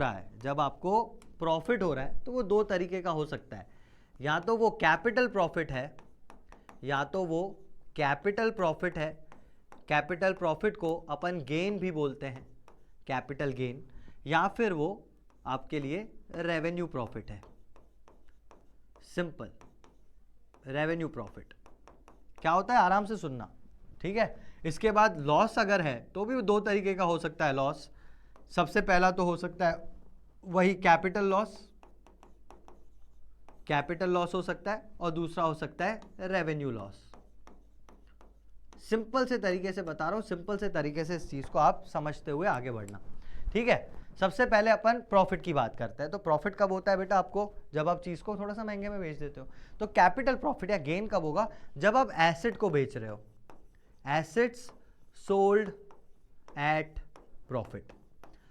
रहा है तो वो 2 तरीके का हो सकता है, या तो वो कैपिटल प्रॉफिट है या तो वो कैपिटल प्रॉफिट है। कैपिटल प्रॉफिट को अपन गेन भी बोलते हैं, कैपिटल गेन, या फिर वो आपके लिए रेवेन्यू प्रॉफिट है, सिंपल। रेवेन्यू प्रॉफिट क्या होता है, आराम से सुनना, ठीक है। इसके बाद लॉस अगर है तो भी 2 तरीके का हो सकता है लॉस। सबसे पहला तो हो सकता है वही कैपिटल लॉस, कैपिटल लॉस हो सकता है और दूसरा हो सकता है रेवेन्यू लॉस। सिंपल से तरीके से बता रहा हूं, सिंपल से तरीके से इस चीज को आप समझते हुए आगे बढ़ना, ठीक है। सबसे पहले अपन प्रॉफिट की बात करते हैं। तो प्रॉफिट कब होता है बेटा आपको, जब आप चीज को थोड़ा सा महंगे में बेच देते हो। तो कैपिटल प्रॉफिट या गेन कब होगा, जब आप एसेट को बेच रहे हो, एसेट्स सोल्ड एट प्रॉफिट।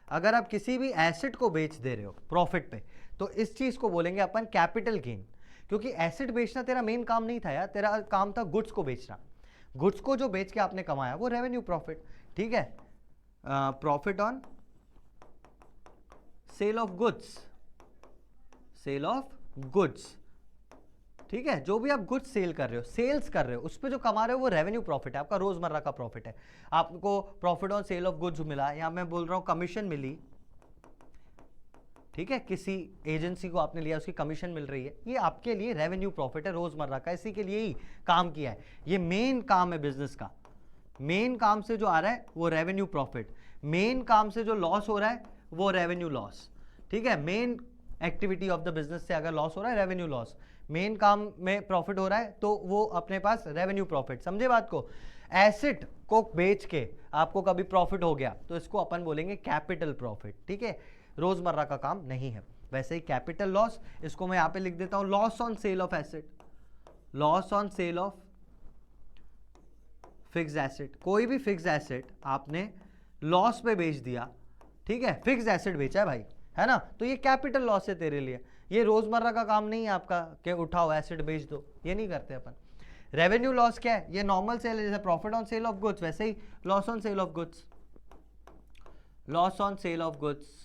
अगर आप किसी भी एसेट को बेच दे रहे हो प्रॉफिट पे, तो इस चीज को बोलेंगे अपन कैपिटल गेन। क्योंकि एसेट बेचना तेरा मेन काम नहीं था यार, तेरा काम था गुड्स को बेचना। गुड्स को जो बेच के आपने कमाया वो रेवेन्यू प्रॉफिट, ठीक है। Profit on sale of goods, sale of goods, ठीक है। जो भी आप गुड्स सेल कर रहे हो, सेल्स कर रहे हो, उस पर जो कमा रहे हो वो रेवेन्यू प्रॉफिट है, आपका रोजमर्रा का प्रॉफिट है। आपको profit on sale of goods मिला, या मैं बोल रहा हूं कमीशन मिली, ठीक है। किसी एजेंसी को आपने लिया, उसकी कमीशन मिल रही है, ये आपके लिए रेवेन्यू प्रॉफिट है रोजमर्रा का, इसी के लिए ही काम किया है। ये मेन काम है बिजनेस का। मेन काम से जो आ रहा है वो रेवेन्यू प्रॉफिट, मेन काम से जो लॉस हो रहा है वो रेवेन्यू लॉस, ठीक है। Main activity of the business से अगर लॉस हो रहा है रेवेन्यू लॉस, मेन काम में प्रॉफिट हो रहा है तो वो अपने पास रेवेन्यू प्रॉफिट। समझे बात को। एसेट को बेच के आपको कभी प्रॉफिट हो गया तो इसको अपन बोलेंगे कैपिटल प्रॉफिट, ठीक है। रोजमर्रा का काम नहीं है। वैसे ही कैपिटल लॉस, इसको मैं यहां पे लिख देता हूं loss on sale of asset, loss on sale of fixed asset. कोई भी फिक्स्ड एसेट आपने लॉस पे बेच दिया, ठीक है, फिक्स्ड एसेट बेचा है भाई, है ना, तो ये कैपिटल लॉस है तेरे लिए। ये रोजमर्रा का काम नहीं है आपका कि उठाओ एसेट बेच दो, ये नहीं करते अपन। रेवेन्यू लॉस क्या है, ये नॉर्मल सेल है, जैसे profit on sale of goods, वैसे ही loss on sale of goods, loss on sale of goods.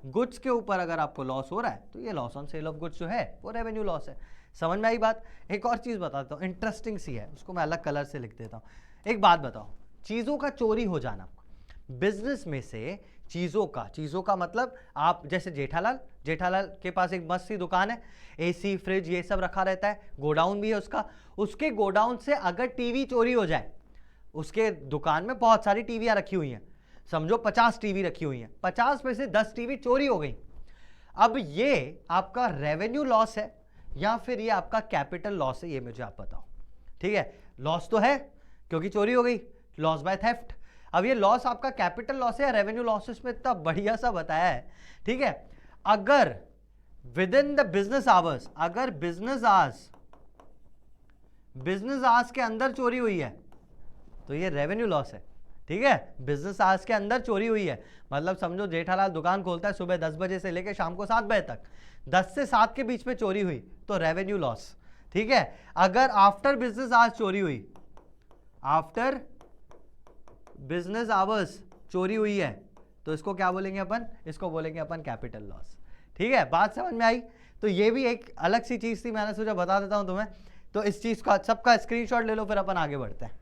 Goods के ऊपर अगर आपको लॉस हो रहा है तो ये loss on sale of goods जो है वो रेवेन्यू लॉस है। समझ में आई बात। एक और चीज बताता हूँ, इंटरेस्टिंग सी है, उसको मैं अलग कलर से लिख देता हूँ। एक बात बताओ, चीजों का चोरी हो जाना, बिजनेस में से चीजों का मतलब, आप जैसे जेठालाल के पास एक मस्त सी दुकान है, एसी फ्रिज ये सब रखा रहता है, गोडाउन भी है उसका। उसके गोडाउन से अगर टीवी चोरी हो जाए, उसके दुकान में बहुत सारी टीवियां रखी हुई हैं, समझो 50 टीवी रखी हुई हैं, 50 में से 10 टीवी चोरी हो गई। अब ये आपका रेवेन्यू लॉस है या फिर ये आपका कैपिटल लॉस है, ये मुझे आप बताओ, ठीक है। लॉस तो है क्योंकि चोरी हो गई, लॉस बाय थेफ्ट। अब ये लॉस आपका कैपिटल लॉस है या रेवेन्यू लॉस, इसमें इतना बढ़िया सा बताया है, ठीक है। अगर with in the business hours, अगर बिजनेस आवर्स के अंदर चोरी हुई है तो ये रेवेन्यू लॉस है, ठीक है। बिजनेस आवर्स के अंदर चोरी हुई है मतलब समझो जेठालाल दुकान खोलता है सुबह 10 बजे से लेकर शाम को 7 बजे तक, 10 से 7 के बीच में चोरी हुई तो रेवेन्यू लॉस, ठीक है। अगर आफ्टर बिजनेस आवर्स चोरी हुई, आफ्टर बिजनेस आवर्स चोरी हुई है तो इसको क्या बोलेंगे अपन, इसको बोलेंगे अपन कैपिटल लॉस, ठीक है। बात समझ में आई। तो ये भी एक अलग सी चीज थी, मैंने सोचा बता देता हूं तुम्हें। तो इस चीज का सबका स्क्रीनशॉट ले लो, फिर अपन आगे बढ़ते हैं।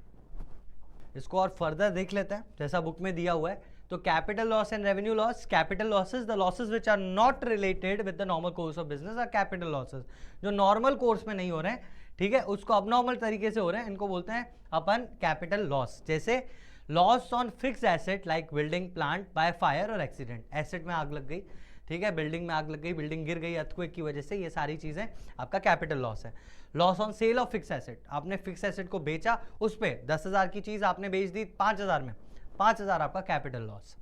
इसको और फर्दर देख लेते हैं जैसा बुक में दिया हुआ है। तो capital loss and revenue loss, capital losses the losses which are not related with the normal course of business are capital losses. जो नॉर्मल कोर्स में नहीं हो रहे हैं, ठीक है, उसको अबनॉर्मल तरीके से हो रहे हैं, इनको बोलते हैं अपन कैपिटल लॉस। जैसे loss on fix asset like building plant by fire और एक्सीडेंट, एसेट में आग लग गई, ठीक है, बिल्डिंग में आग लग गई, बिल्डिंग गिर गई अर्थक्वेक की वजह से, ये सारी चीजें आपका कैपिटल लॉस है। Loss on sale of fix asset, आपने फिक्स एसेट को बेचा, उस पे 10,000 की चीज आपने बेच दी 5,000 में, 5,000 आपका capital loss.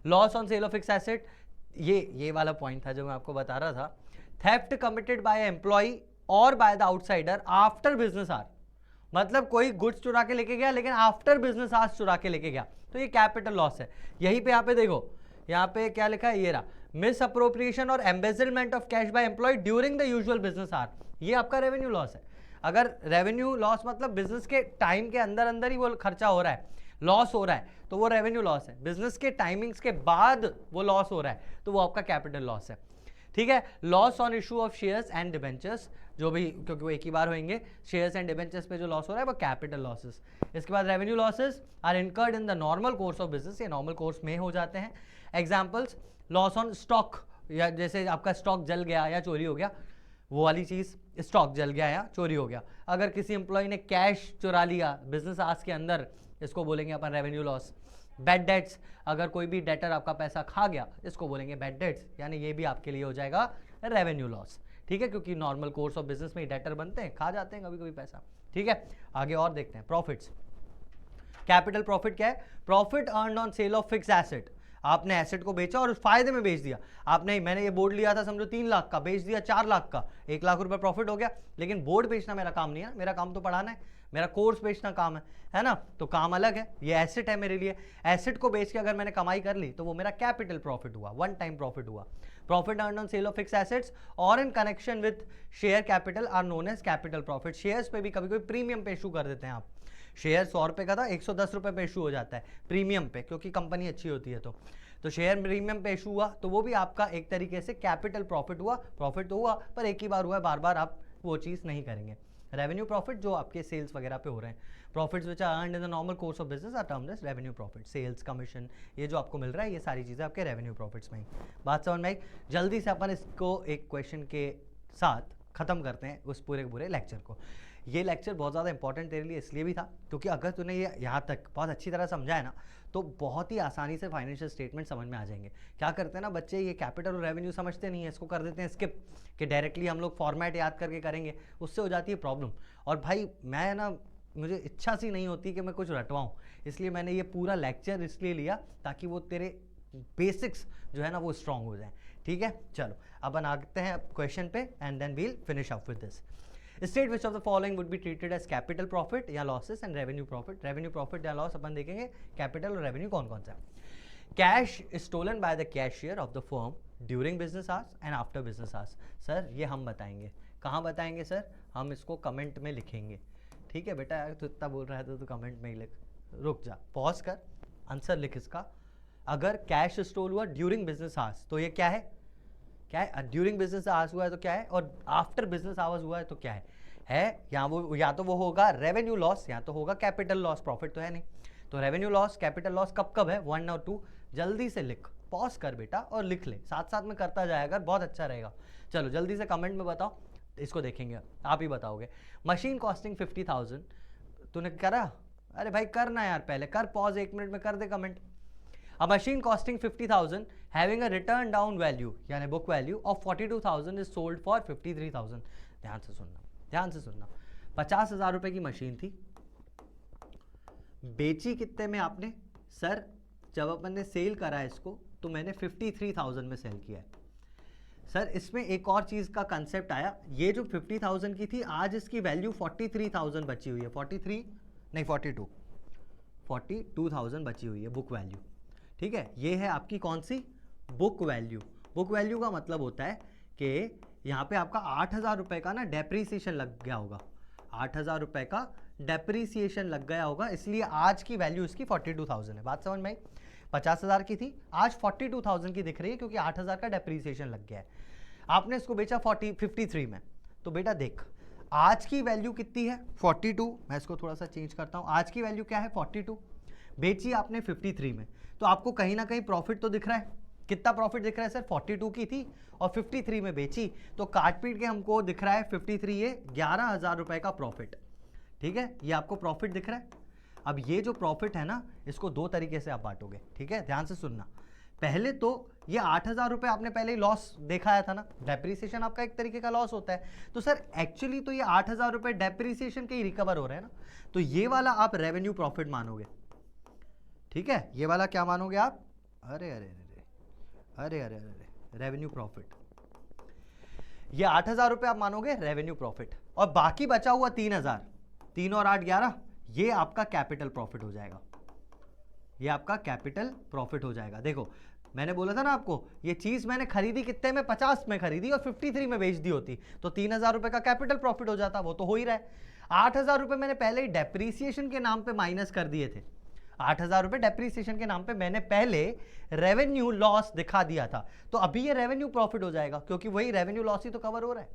Loss on sale of fix asset, ये वाला पॉइंट था जो मैं आपको बता रहा था। थेफ्ट कमिटेड बाय एम्प्लॉय और by the outsider after business hour, मतलब कोई गुड्स चुरा के लेके गया लेकिन आफ्टर बिजनेस आवर्स चुरा के लेके गया, तो ये कैपिटल लॉस है। यहीं पे यहाँ पे देखो, यहाँ पे क्या लिखा है, ये रहा, मिस अप्रोप्रिएशन और embezzlement of cash by employee during the usual business hour, ये आपका रेवेन्यू लॉस है। अगर रेवेन्यू लॉस मतलब बिजनेस के टाइम के अंदर अंदर ही वो खर्चा हो रहा है, लॉस हो रहा है, तो वो रेवेन्यू लॉस है। बिजनेस के टाइमिंग्स के बाद वो लॉस हो रहा है तो वो आपका कैपिटल लॉस है, ठीक है। Loss on issue of shares and debentures, जो भी, क्योंकि वो एक ही बार होंगे, शेयर्स एंड डिबेंचर्स पे जो लॉस हो रहा है वो कैपिटल लॉसेस। इसके बाद revenue losses are incurred in the normal course of business, ये नॉर्मल कोर्स में हो जाते हैं। एग्जांपल्स, लॉस ऑन स्टॉक, या जैसे आपका स्टॉक जल गया या चोरी हो गया, वो वाली चीज, स्टॉक जल गया या चोरी हो गया। अगर किसी एम्प्लॉय ने कैश चुरा लिया बिजनेस आवर्स के अंदर, इसको बोलेंगे अपन रेवेन्यू लॉस। बैड डेट्स, अगर कोई भी डेटर आपका पैसा खा गया, इसको बोलेंगे बैड डेट्स, यानी ये भी आपके लिए हो जाएगा रेवेन्यू लॉस, ठीक है, क्योंकि नॉर्मल कोर्स ऑफ बिजनेस में डेटर बनते हैं, खा जाते हैं कभी कभी पैसा। ठीक है, आगे और देखते हैं प्रॉफिट्स। कैपिटल प्रॉफिट क्या है? Profit earned on sale of fix asset. आपने एसेट को बेचा और फायदे में बेच दिया आपने। मैंने ये बोर्ड लिया था समझो 3 लाख का, बेच दिया 4 लाख का, 1 लाख रुपए प्रॉफिट हो गया। लेकिन बोर्ड बेचना मेरा काम नहीं है, मेरा काम तो पढ़ाना है, मेरा कोर्स बेचना काम है ना, तो काम अलग है। ये एसेट है मेरे लिए, एसेट को बेच के अगर मैंने कमाई कर ली तो वो मेरा कैपिटल प्रॉफिट हुआ, वन टाइम प्रॉफिट हुआ। Profit earned on sale of fix assets और in connection with share capital are known as capital profit. Shares पे भी कभी कभी प्रीमियम पे इशू कर देते हैं आप। शेयर 100 रुपए का था, 110 रुपए पे इशू हो जाता है प्रीमियम पे, क्योंकि कंपनी अच्छी होती है। तो शेयर प्रीमियम पे इशू हुआ तो वो भी आपका एक तरीके से कैपिटल प्रॉफिट हुआ। प्रॉफिट तो हुआ पर एक ही बार हुआ है, बार बार आप वो चीज़ नहीं करेंगे। रेवेन्यू प्रॉफिट जो आपके सेल्स वगैरह पे हो रहे हैं, profits which are earned in the normal course of business are termed as revenue profit. Sales commission ये जो आपको मिल रहा है, ये सारी चीज़ें आपके रेवेन्यू प्रॉफिट्स में ही। बात समझ में आई? जल्दी से अपन इसको एक क्वेश्चन के साथ खत्म करते हैं उस पूरे लेक्चर को। ये लेक्चर बहुत ज़्यादा इंपॉर्टेंट तेरे लिए इसलिए भी था क्योंकि अगर तूने ये यहाँ तक बहुत अच्छी तरह समझा है ना, तो बहुत ही आसानी से फाइनेंशियल स्टेटमेंट समझ में आ जाएंगे। क्या करते हैं ना बच्चे, ये कैपिटल और रेवेन्यू समझते नहीं है, इसको कर देते हैं स्किप, कि डायरेक्टली हम लोग फॉर्मेट याद करके करेंगे, उससे हो जाती है प्रॉब्लम। और भाई मैं ना, मुझे इच्छा सी नहीं होती कि मैं कुछ रटवाऊँ, इसलिए मैंने ये पूरा लेक्चर इसलिए लिया ताकि वो तेरे बेसिक्स जो है ना वो स्ट्रॉन्ग हो जाए। ठीक है, चलो अपन आते हैं क्वेश्चन पे and then will finish up with this. State which of the following would be treated as capital profit या losses and revenue profit. Revenue profit या लॉस अपन देखेंगे, कैपिटल और रेवेन्यू कौन कौन सा है। Cash stolen by the cashier of the firm during business hours and after business hours. Sir ये हम बताएंगे, कहाँ बताएंगे सर? हम इसको कमेंट में लिखेंगे। ठीक है बेटा, यार तू इतना बोल रहा है तो कमेंट में ही लिख, रुक जा, पॉज कर, आंसर लिख इसका। अगर कैश स्टोल हुआ ड्यूरिंग बिजनेस आवर्स तो ये क्या है? क्या है? ड्यूरिंग बिजनेस आवर्स हुआ है तो क्या है, और आफ्टर बिजनेस आवर्स हुआ है तो क्या है या वो, या तो वो होगा रेवेन्यू लॉस या तो होगा कैपिटल लॉस। प्रॉफिट तो है नहीं, तो रेवेन्यू लॉस कैपिटल लॉस कब कब है? 1 और 2। जल्दी से लिख, पॉज कर बेटा और लिख ले, साथ साथ में करता जाएगा, बहुत अच्छा रहेगा। चलो जल्दी से कमेंट में बताओ, इसको देखेंगे, आप ही बताओगे। मशीन कॉस्टिंग 50,000 तूने करा? अरे भाई करना यार, पहले कर, पॉज 1 मिनट में कर दे comment. A machine costing 50,000 having a return down value यानी book value of 42,000 is sold for 53,000। ध्यान से सुनना, ध्यान से सुनना। 50,000 रुपए की मशीन थी, बेची कितने में आपने? सर जब अपन ने सेल करा है इसको तो मैंने 53,000 में सेल किया है। सर इसमें एक और चीज़ का कंसेप्ट आया, ये जो 50,000 की थी आज इसकी वैल्यू 43,000 बची हुई है। 43 नहीं 42,000 बची हुई है बुक वैल्यू। ठीक है, ये है आपकी कौन सी? Book value. बुक वैल्यू का मतलब होता है कि यहाँ पे आपका 8,000 रुपये का ना डेप्रीसिएशन लग गया होगा, 8,000 रुपये का डेप्रीसिएशन लग गया होगा, इसलिए आज की वैल्यू इसकी 42,000 है। बात समझ में आई? 50,000 की थी, आज 42,000 की दिख रही है क्योंकि 8,000 का डेप्रीसिएशन लग गया है। आपने इसको बेचा 53 में, तो बेटा देख आज की वैल्यू कितनी है? 42। मैं इसको थोड़ा सा चेंज करता हूँ, आज की वैल्यू क्या है? 42। बेची आपने 53 में, तो आपको कहीं ना कहीं प्रॉफिट तो दिख रहा है। कितना प्रॉफिट दिख रहा है सर? 42 की थी और 53 में बेची, तो काट पीट के हमको दिख रहा है 53, ये 11,000 रुपए का प्रॉफिट। ठीक है, ये आपको प्रॉफिट दिख रहा है। अब ये जो प्रॉफिट है ना, इसको 2 तरीके से आप बांटोगे। ठीक है, ध्यान से सुनना। पहले तो ये 8,000 रुपये आपने पहले ही लॉस दिखाया था ना, डेप्रीसिएशन आपका एक तरीके का लॉस होता है। तो सर एक्चुअली तो ये 8,000 रुपये डेप्रीसिएशन के ही रिकवर हो रहे हैं ना, तो ये वाला आप रेवेन्यू प्रॉफिट मानोगे। ठीक है, ये वाला क्या मानोगे आप? अरे अरे अरे अरे अरे अरे रेवेन्यू प्रॉफिट। ये 8,000 रुपये आप मानोगे रेवेन्यू प्रॉफिट, और बाकी बचा हुआ 3,000, 3 और 8 11, ये आपका कैपिटल प्रॉफिट हो जाएगा। ये आपका कैपिटल प्रॉफिट हो जाएगा। देखो मैंने बोला था ना आपको, ये चीज मैंने खरीदी कितने में? 50 में खरीदी और 53 में बेच दी होती तो 3,000 रुपये का कैपिटल प्रॉफिट हो जाता, वो तो हो ही रहा है। 8,000 रुपये मैंने पहले ही डेप्रीसिएशन के नाम पे माइनस कर दिए थे। 8,000 रुपये डेप्रीसिएशन के नाम पे मैंने पहले रेवेन्यू लॉस दिखा दिया था, तो अभी ये रेवेन्यू प्रॉफिट हो जाएगा क्योंकि वही रेवेन्यू लॉस ही तो कवर हो रहा है,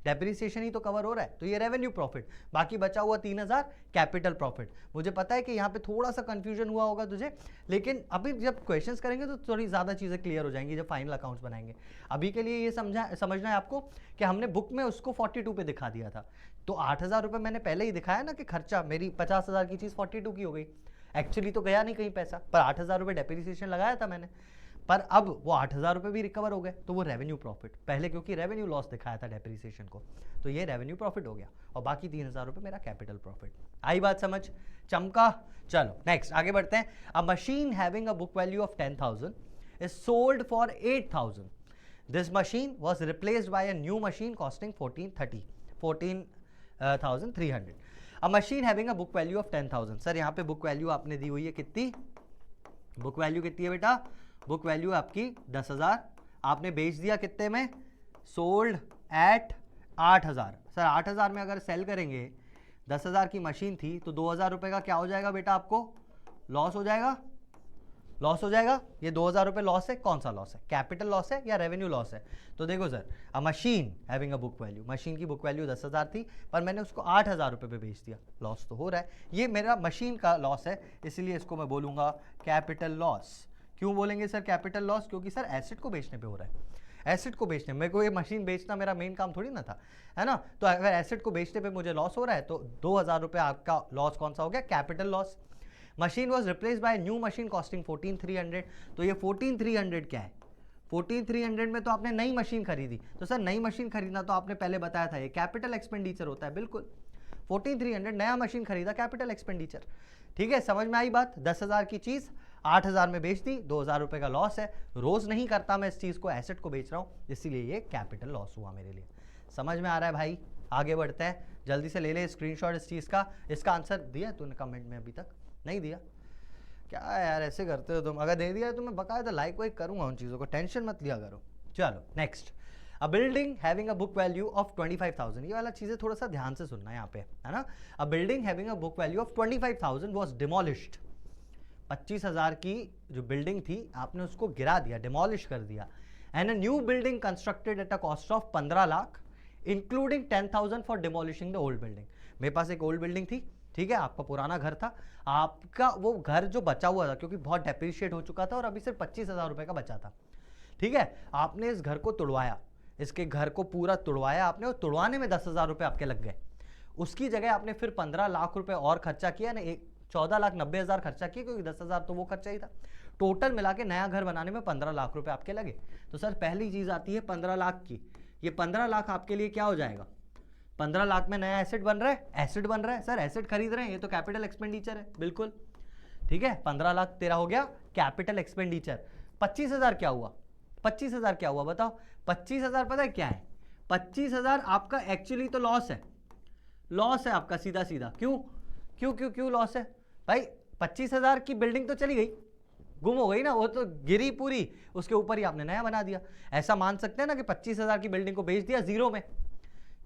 डेप्रीसिएशन ही तो कवर हो रहा है, तो ये रेवेन्यू प्रॉफिट। बाकी बचा हुआ 3,000 कैपिटल प्रॉफिट। मुझे पता है कि यहाँ पे थोड़ा सा कंफ्यूजन हुआ होगा तुझे, लेकिन अभी जब क्वेश्चंस करेंगे तो थोड़ी ज़्यादा चीज़ें क्लियर हो जाएंगी जब फाइनल अकाउंट्स बनाएंगे। अभी के लिए ये समझना है आपको कि हमने बुक में उसको 42 पे दिखा दिया था, तो 8,000 रुपये मैंने पहले ही दिखाया ना कि खर्चा, मेरी 50,000 की चीज़ 42 की हो गई। एक्चुअली तो गया नहीं कहीं पैसा, पर 8,000 रुपये डेप्रीसिएशन लगाया था मैंने। पर अब वो 8,000 रुपये भी रिकवर हो गए, तो वो रेवेन्यू प्रॉफिट, पहले क्योंकि रेवेन्यू लॉस दिखाया था डेप्रिसिएशन को, तो ये रेवेन्यू प्रॉफिट हो गया, और बाकी 3,000 रुपये मेरा कैपिटल प्रॉफिट। आई बात समझ? चमका। चलो नेक्स्ट आगे बढ़ते हैं। अ machine having a book value of 10,000 is sold for 8,000। This machine was replaced by a new machine costing 14,300। A machine having a book value of 10,000। Sir यहाँ पे बुक वैल्यू आपने दी हुई है कितनी? बुक वैल्यू कितनी है बेटा? बुक वैल्यू आपकी 10,000। आपने बेच दिया कितने में? Sold at 8,000। सर 8,000 में अगर सेल करेंगे, 10,000 की मशीन थी, तो 2,000 रुपये का क्या हो जाएगा बेटा? आपको लॉस हो जाएगा, लॉस हो जाएगा। ये 2,000 रुपये लॉस है। कौन सा लॉस है? कैपिटल लॉस है या रेवेन्यू लॉस है? तो देखो sir, a machine having a book value, machine की बुक वैल्यू 10,000 थी, पर मैंने उसको 8,000 रुपये पे बेच दिया, लॉस तो हो रहा है। ये मेरा मशीन का लॉस है, इसलिए इसको मैं बोलूँगा कैपिटल लॉस। क्यों बोलेंगे सर कैपिटल लॉस? क्योंकि सर एसेट को बेचने पे हो रहा है, एसेट को बेचने, मेरे को ये मशीन बेचना मेरा मेन काम थोड़ी ना था, है ना। तो अगर एसेट को बेचने पे मुझे लॉस हो रहा है, तो 2,000 रुपये आपका लॉस कौन सा हो गया? Capital loss. Machine was replace by new machine costing 14,300। तो ये 14,300 क्या है? 14,300 में तो आपने नई मशीन खरीदी, तो सर नई मशीन खरीदना तो आपने पहले बताया था, ये कैपिटल एक्सपेंडिचर होता है। बिल्कुल 14,300 नया मशीन खरीदा, कैपिटल एक्सपेंडिचर। ठीक है, समझ में आई बात? 10,000 की चीज़ 8,000 में बेच दी, 2,000 रुपये का लॉस है। रोज़ नहीं करता मैं इस चीज़ को, एसेट को बेच रहा हूँ, इसीलिए ये कैपिटल लॉस हुआ मेरे लिए। समझ में आ रहा है भाई? आगे बढ़ते हैं, जल्दी से ले ले स्क्रीनशॉट इस चीज़ का। इसका आंसर दिया तूने कमेंट में? अभी तक नहीं दिया क्या यार? ऐसे करते हो तुम। अगर दे दिया तो मैं बकायदा लाइक वाइक करूँगा उन चीज़ों को, टेंशन मत लिया करो। चलो next. A building having a book value of 25,000। ये वाला चीज़ें थोड़ा सा ध्यान से सुनना है यहाँ पे, है ना। A building having a book value of 25,000 was demolished. 25,000 की जो बिल्डिंग थी, आपने उसको गिरा दिया, डिमोलिश कर दिया। And a new building constructed at a cost of 15 lakh including 10,000 for demolishing the old building. मेरे पास एक ओल्ड बिल्डिंग थी, ठीक है, आपका पुराना घर था, आपका वो घर जो बचा हुआ था, क्योंकि बहुत डेप्रिशिएट हो चुका था और अभी सिर्फ 25,000 रुपये का बचा था, ठीक है। आपने इस घर को तुड़वाया, इसके घर को पूरा तुड़वाया आपने, और तुड़वाने में 10,000 रुपये आपके लग गए। उसकी जगह आपने फिर 15 लाख रुपए और खर्चा किया ना, 14,90,000 खर्चा किया, क्योंकि 10,000 तो वो खर्चा ही था। टोटल मिला के नया घर बनाने में 15 लाख रुपए आपके लगे। तो सर पहली चीज़ आती है 15 लाख की, ये 15 लाख आपके लिए क्या हो जाएगा? 15 लाख में नया एसेट बन रहा है, एसेट बन रहा है सर, एसेट खरीद रहे हैं, ये तो कैपिटल एक्सपेंडिचर है, बिल्कुल ठीक है। 15 लाख तेरा हो गया कैपिटल एक्सपेंडिचर। 25,000 क्या हुआ? 25,000 क्या हुआ बताओ? 25,000 पता है क्या है? 25,000 आपका एक्चुअली तो लॉस है, लॉस है आपका सीधा सीधा। क्यों क्यों क्यों क्यों लॉस है भाई? 25,000 की बिल्डिंग तो चली गई, गुम हो गई ना, वो तो गिरी पूरी, उसके ऊपर ही आपने नया बना दिया। ऐसा मान सकते हैं ना कि 25,000 की बिल्डिंग को बेच दिया जीरो में,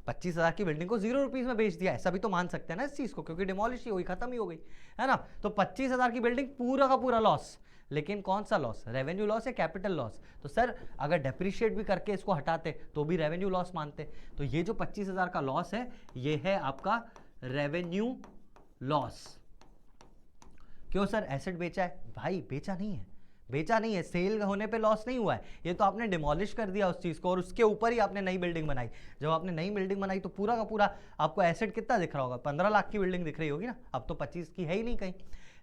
25,000 की बिल्डिंग को 0 रुपीज में बेच दिया, ऐसा भी तो मान सकते हैं ना इस चीज को, क्योंकि डिमोलिश ही हुई, खत्म ही हो गई, है ना। तो 25,000 की बिल्डिंग पूरा का पूरा लॉस, लेकिन कौन सा लॉस? रेवेन्यू लॉस या कैपिटल लॉस? तो सर अगर डेप्रिशिएट भी करके इसको हटाते तो भी रेवेन्यू लॉस मानते। तो ये जो 25,000 का लॉस है, ये है आपका रेवेन्यू लॉस। क्यों सर? एसेट बेचा है भाई? बेचा नहीं है, बेचा नहीं है, सेल होने पे लॉस नहीं हुआ है, ये तो आपने डिमोलिश कर दिया उस चीज़ को, और उसके ऊपर ही आपने नई बिल्डिंग बनाई। जब आपने नई बिल्डिंग बनाई तो पूरा का पूरा आपको एसेट कितना दिख रहा होगा? 15 लाख की बिल्डिंग दिख रही होगी ना, अब तो 25 की है ही नहीं कहीं,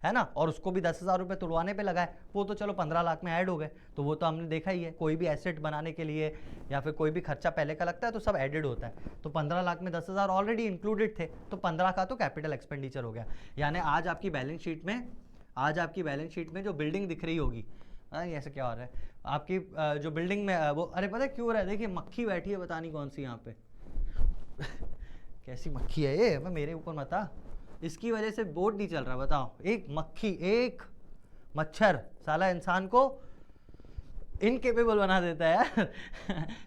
है ना। और उसको भी 10,000 रुपये तुड़वाने पे लगा है, वो तो चलो 15 लाख में ऐड हो गए, तो वो तो हमने देखा ही है। कोई भी एसेट बनाने के लिए या फिर कोई भी खर्चा पहले का लगता है तो सब एडेड होता है। तो 15 लाख में 10,000 ऑलरेडी इंक्लूडेड थे, तो 15 का तो कैपिटल एक्सपेंडिचर हो गया। यानी आज आपकी बैलेंस शीट में जो बिल्डिंग दिख रही होगी, ऐसे क्या हो रहा है आपकी जो बिल्डिंग में वो, अरे पता है क्यों हो रहा है? देखिए मक्खी बैठी है, पता नहीं कौन सी यहाँ पे कैसी मक्खी है ये, मैं मेरे ऊपर मत आ, इसकी वजह से बोर्ड नहीं चल रहा। बताओ, एक मक्खी, एक मच्छर साला इंसान को इनकेपेबल बना देता है यार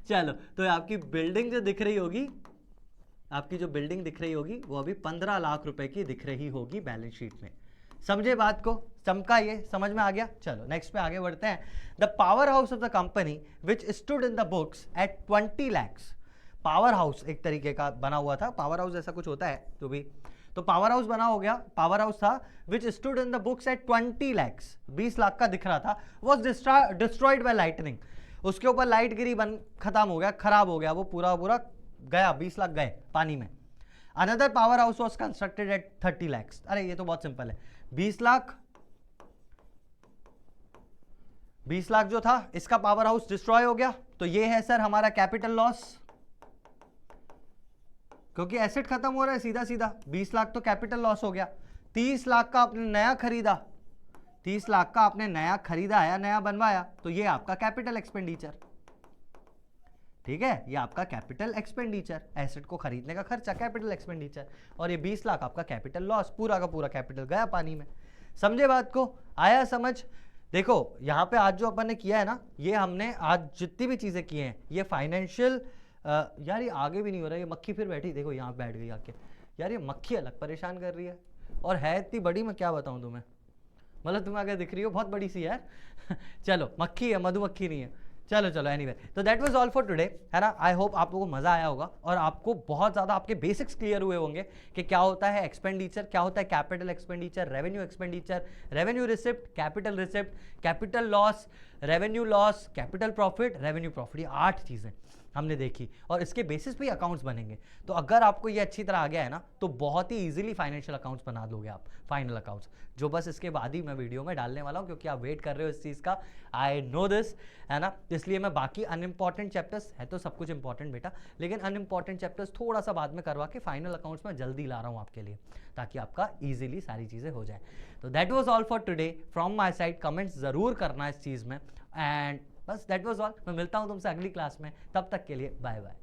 चलो, तो आपकी बिल्डिंग जो दिख रही होगी, आपकी जो बिल्डिंग दिख रही होगी वो अभी 15 लाख रुपए की दिख रही होगी बैलेंस शीट में। समझे बात को? चमका ये? समझ में आ गया? चलो नेक्स्ट पे आगे बढ़ते हैं। The power house of the company which stood in the books at 20 lakhs. Power house एक तरीके का बना हुआ था, पावर हाउस ऐसा कुछ होता है तो भी, तो पावर हाउस बना हो गया, पावर हाउस था which stood in the books at 20 lakhs, 20 lakh का दिख रहा था, वॉज डिस्ट्रॉयड बाय लाइटनिंग। उसके ऊपर लाइट गिरी, बन खत्म हो गया, खराब हो गया, वो पूरा पूरा गया, 20 लाख गए पानी में। Another power house was constructed at 30 lakhs. अरे ये तो बहुत सिंपल है, 20 लाख 20 लाख जो था इसका पावर हाउस डिस्ट्रॉय हो गया, तो ये है सर हमारा कैपिटल लॉस, क्योंकि एसेट खत्म हो रहा है सीधा सीधा। 20 लाख तो कैपिटल लॉस हो गया। 30 लाख का आपने नया खरीदा, 30 लाख का आपने नया खरीदा या नया बनवाया, तो ये आपका कैपिटल एक्सपेंडिचर, ठीक है, ये आपका कैपिटल एक्सपेंडिचर, एसेट को खरीदने का खर्चा कैपिटल एक्सपेंडिचर। और ये 20 लाख आपका कैपिटल लॉस, पूरा का पूरा कैपिटल गया पानी में। समझे बात को? आया समझ? देखो यहाँ पे आज जो अपन ने किया है ना, ये हमने आज जितनी भी चीजें की हैं ये फाइनेंशियल, यार ये आगे भी नहीं हो रहा, ये मक्खी फिर बैठी, देखो यहाँ बैठ गई आके, यार ये मक्खी अलग परेशान कर रही है, और है इतनी बड़ी, मैं क्या बताऊँ तुम्हें, मतलब तुम्हें अगर दिख रही हो बहुत बड़ी सी यार चलो मक्खी है, मधुमक्खी नहीं है। चलो चलो एनीवे, तो that was all for today, है ना। आई होप आप लोगों को मजा आया होगा और आपको बहुत ज्यादा आपके बेसिक्स क्लियर हुए होंगे कि क्या होता है एक्सपेंडिचर, क्या होता है capital expenditure, revenue expenditure, revenue receipt, capital loss, revenue loss, capital profit, revenue profit, ये 8 चीजें हमने देखी और इसके बेसिस पे अकाउंट्स बनेंगे। तो अगर आपको ये अच्छी तरह आ गया है ना, तो बहुत ही इजीली फाइनेंशियल अकाउंट्स बना लोगे आप, फाइनल अकाउंट्स, जो बस इसके बाद ही मैं वीडियो में डालने वाला हूँ, क्योंकि आप वेट कर रहे हो इस चीज़ का, आई नो दिस, है ना। इसलिए मैं बाकी अनइम्पॉर्टेंट चैप्टर्स, है तो सब कुछ इंपॉर्टेंट बेटा, लेकिन अनइम्पॉर्टेंट चैप्टर्स थोड़ा सा बाद में करवा के फाइनल अकाउंट्स में जल्दी ला रहा हूँ आपके लिए, ताकि आपका ईजिली सारी चीज़ें हो जाए। तो that was all for today from my side, comments ज़रूर करना इस चीज़ में, एंड बस दैट वाज ऑल। मैं मिलता हूँ तुमसे अगली क्लास में, तब तक के लिए बाय बाय।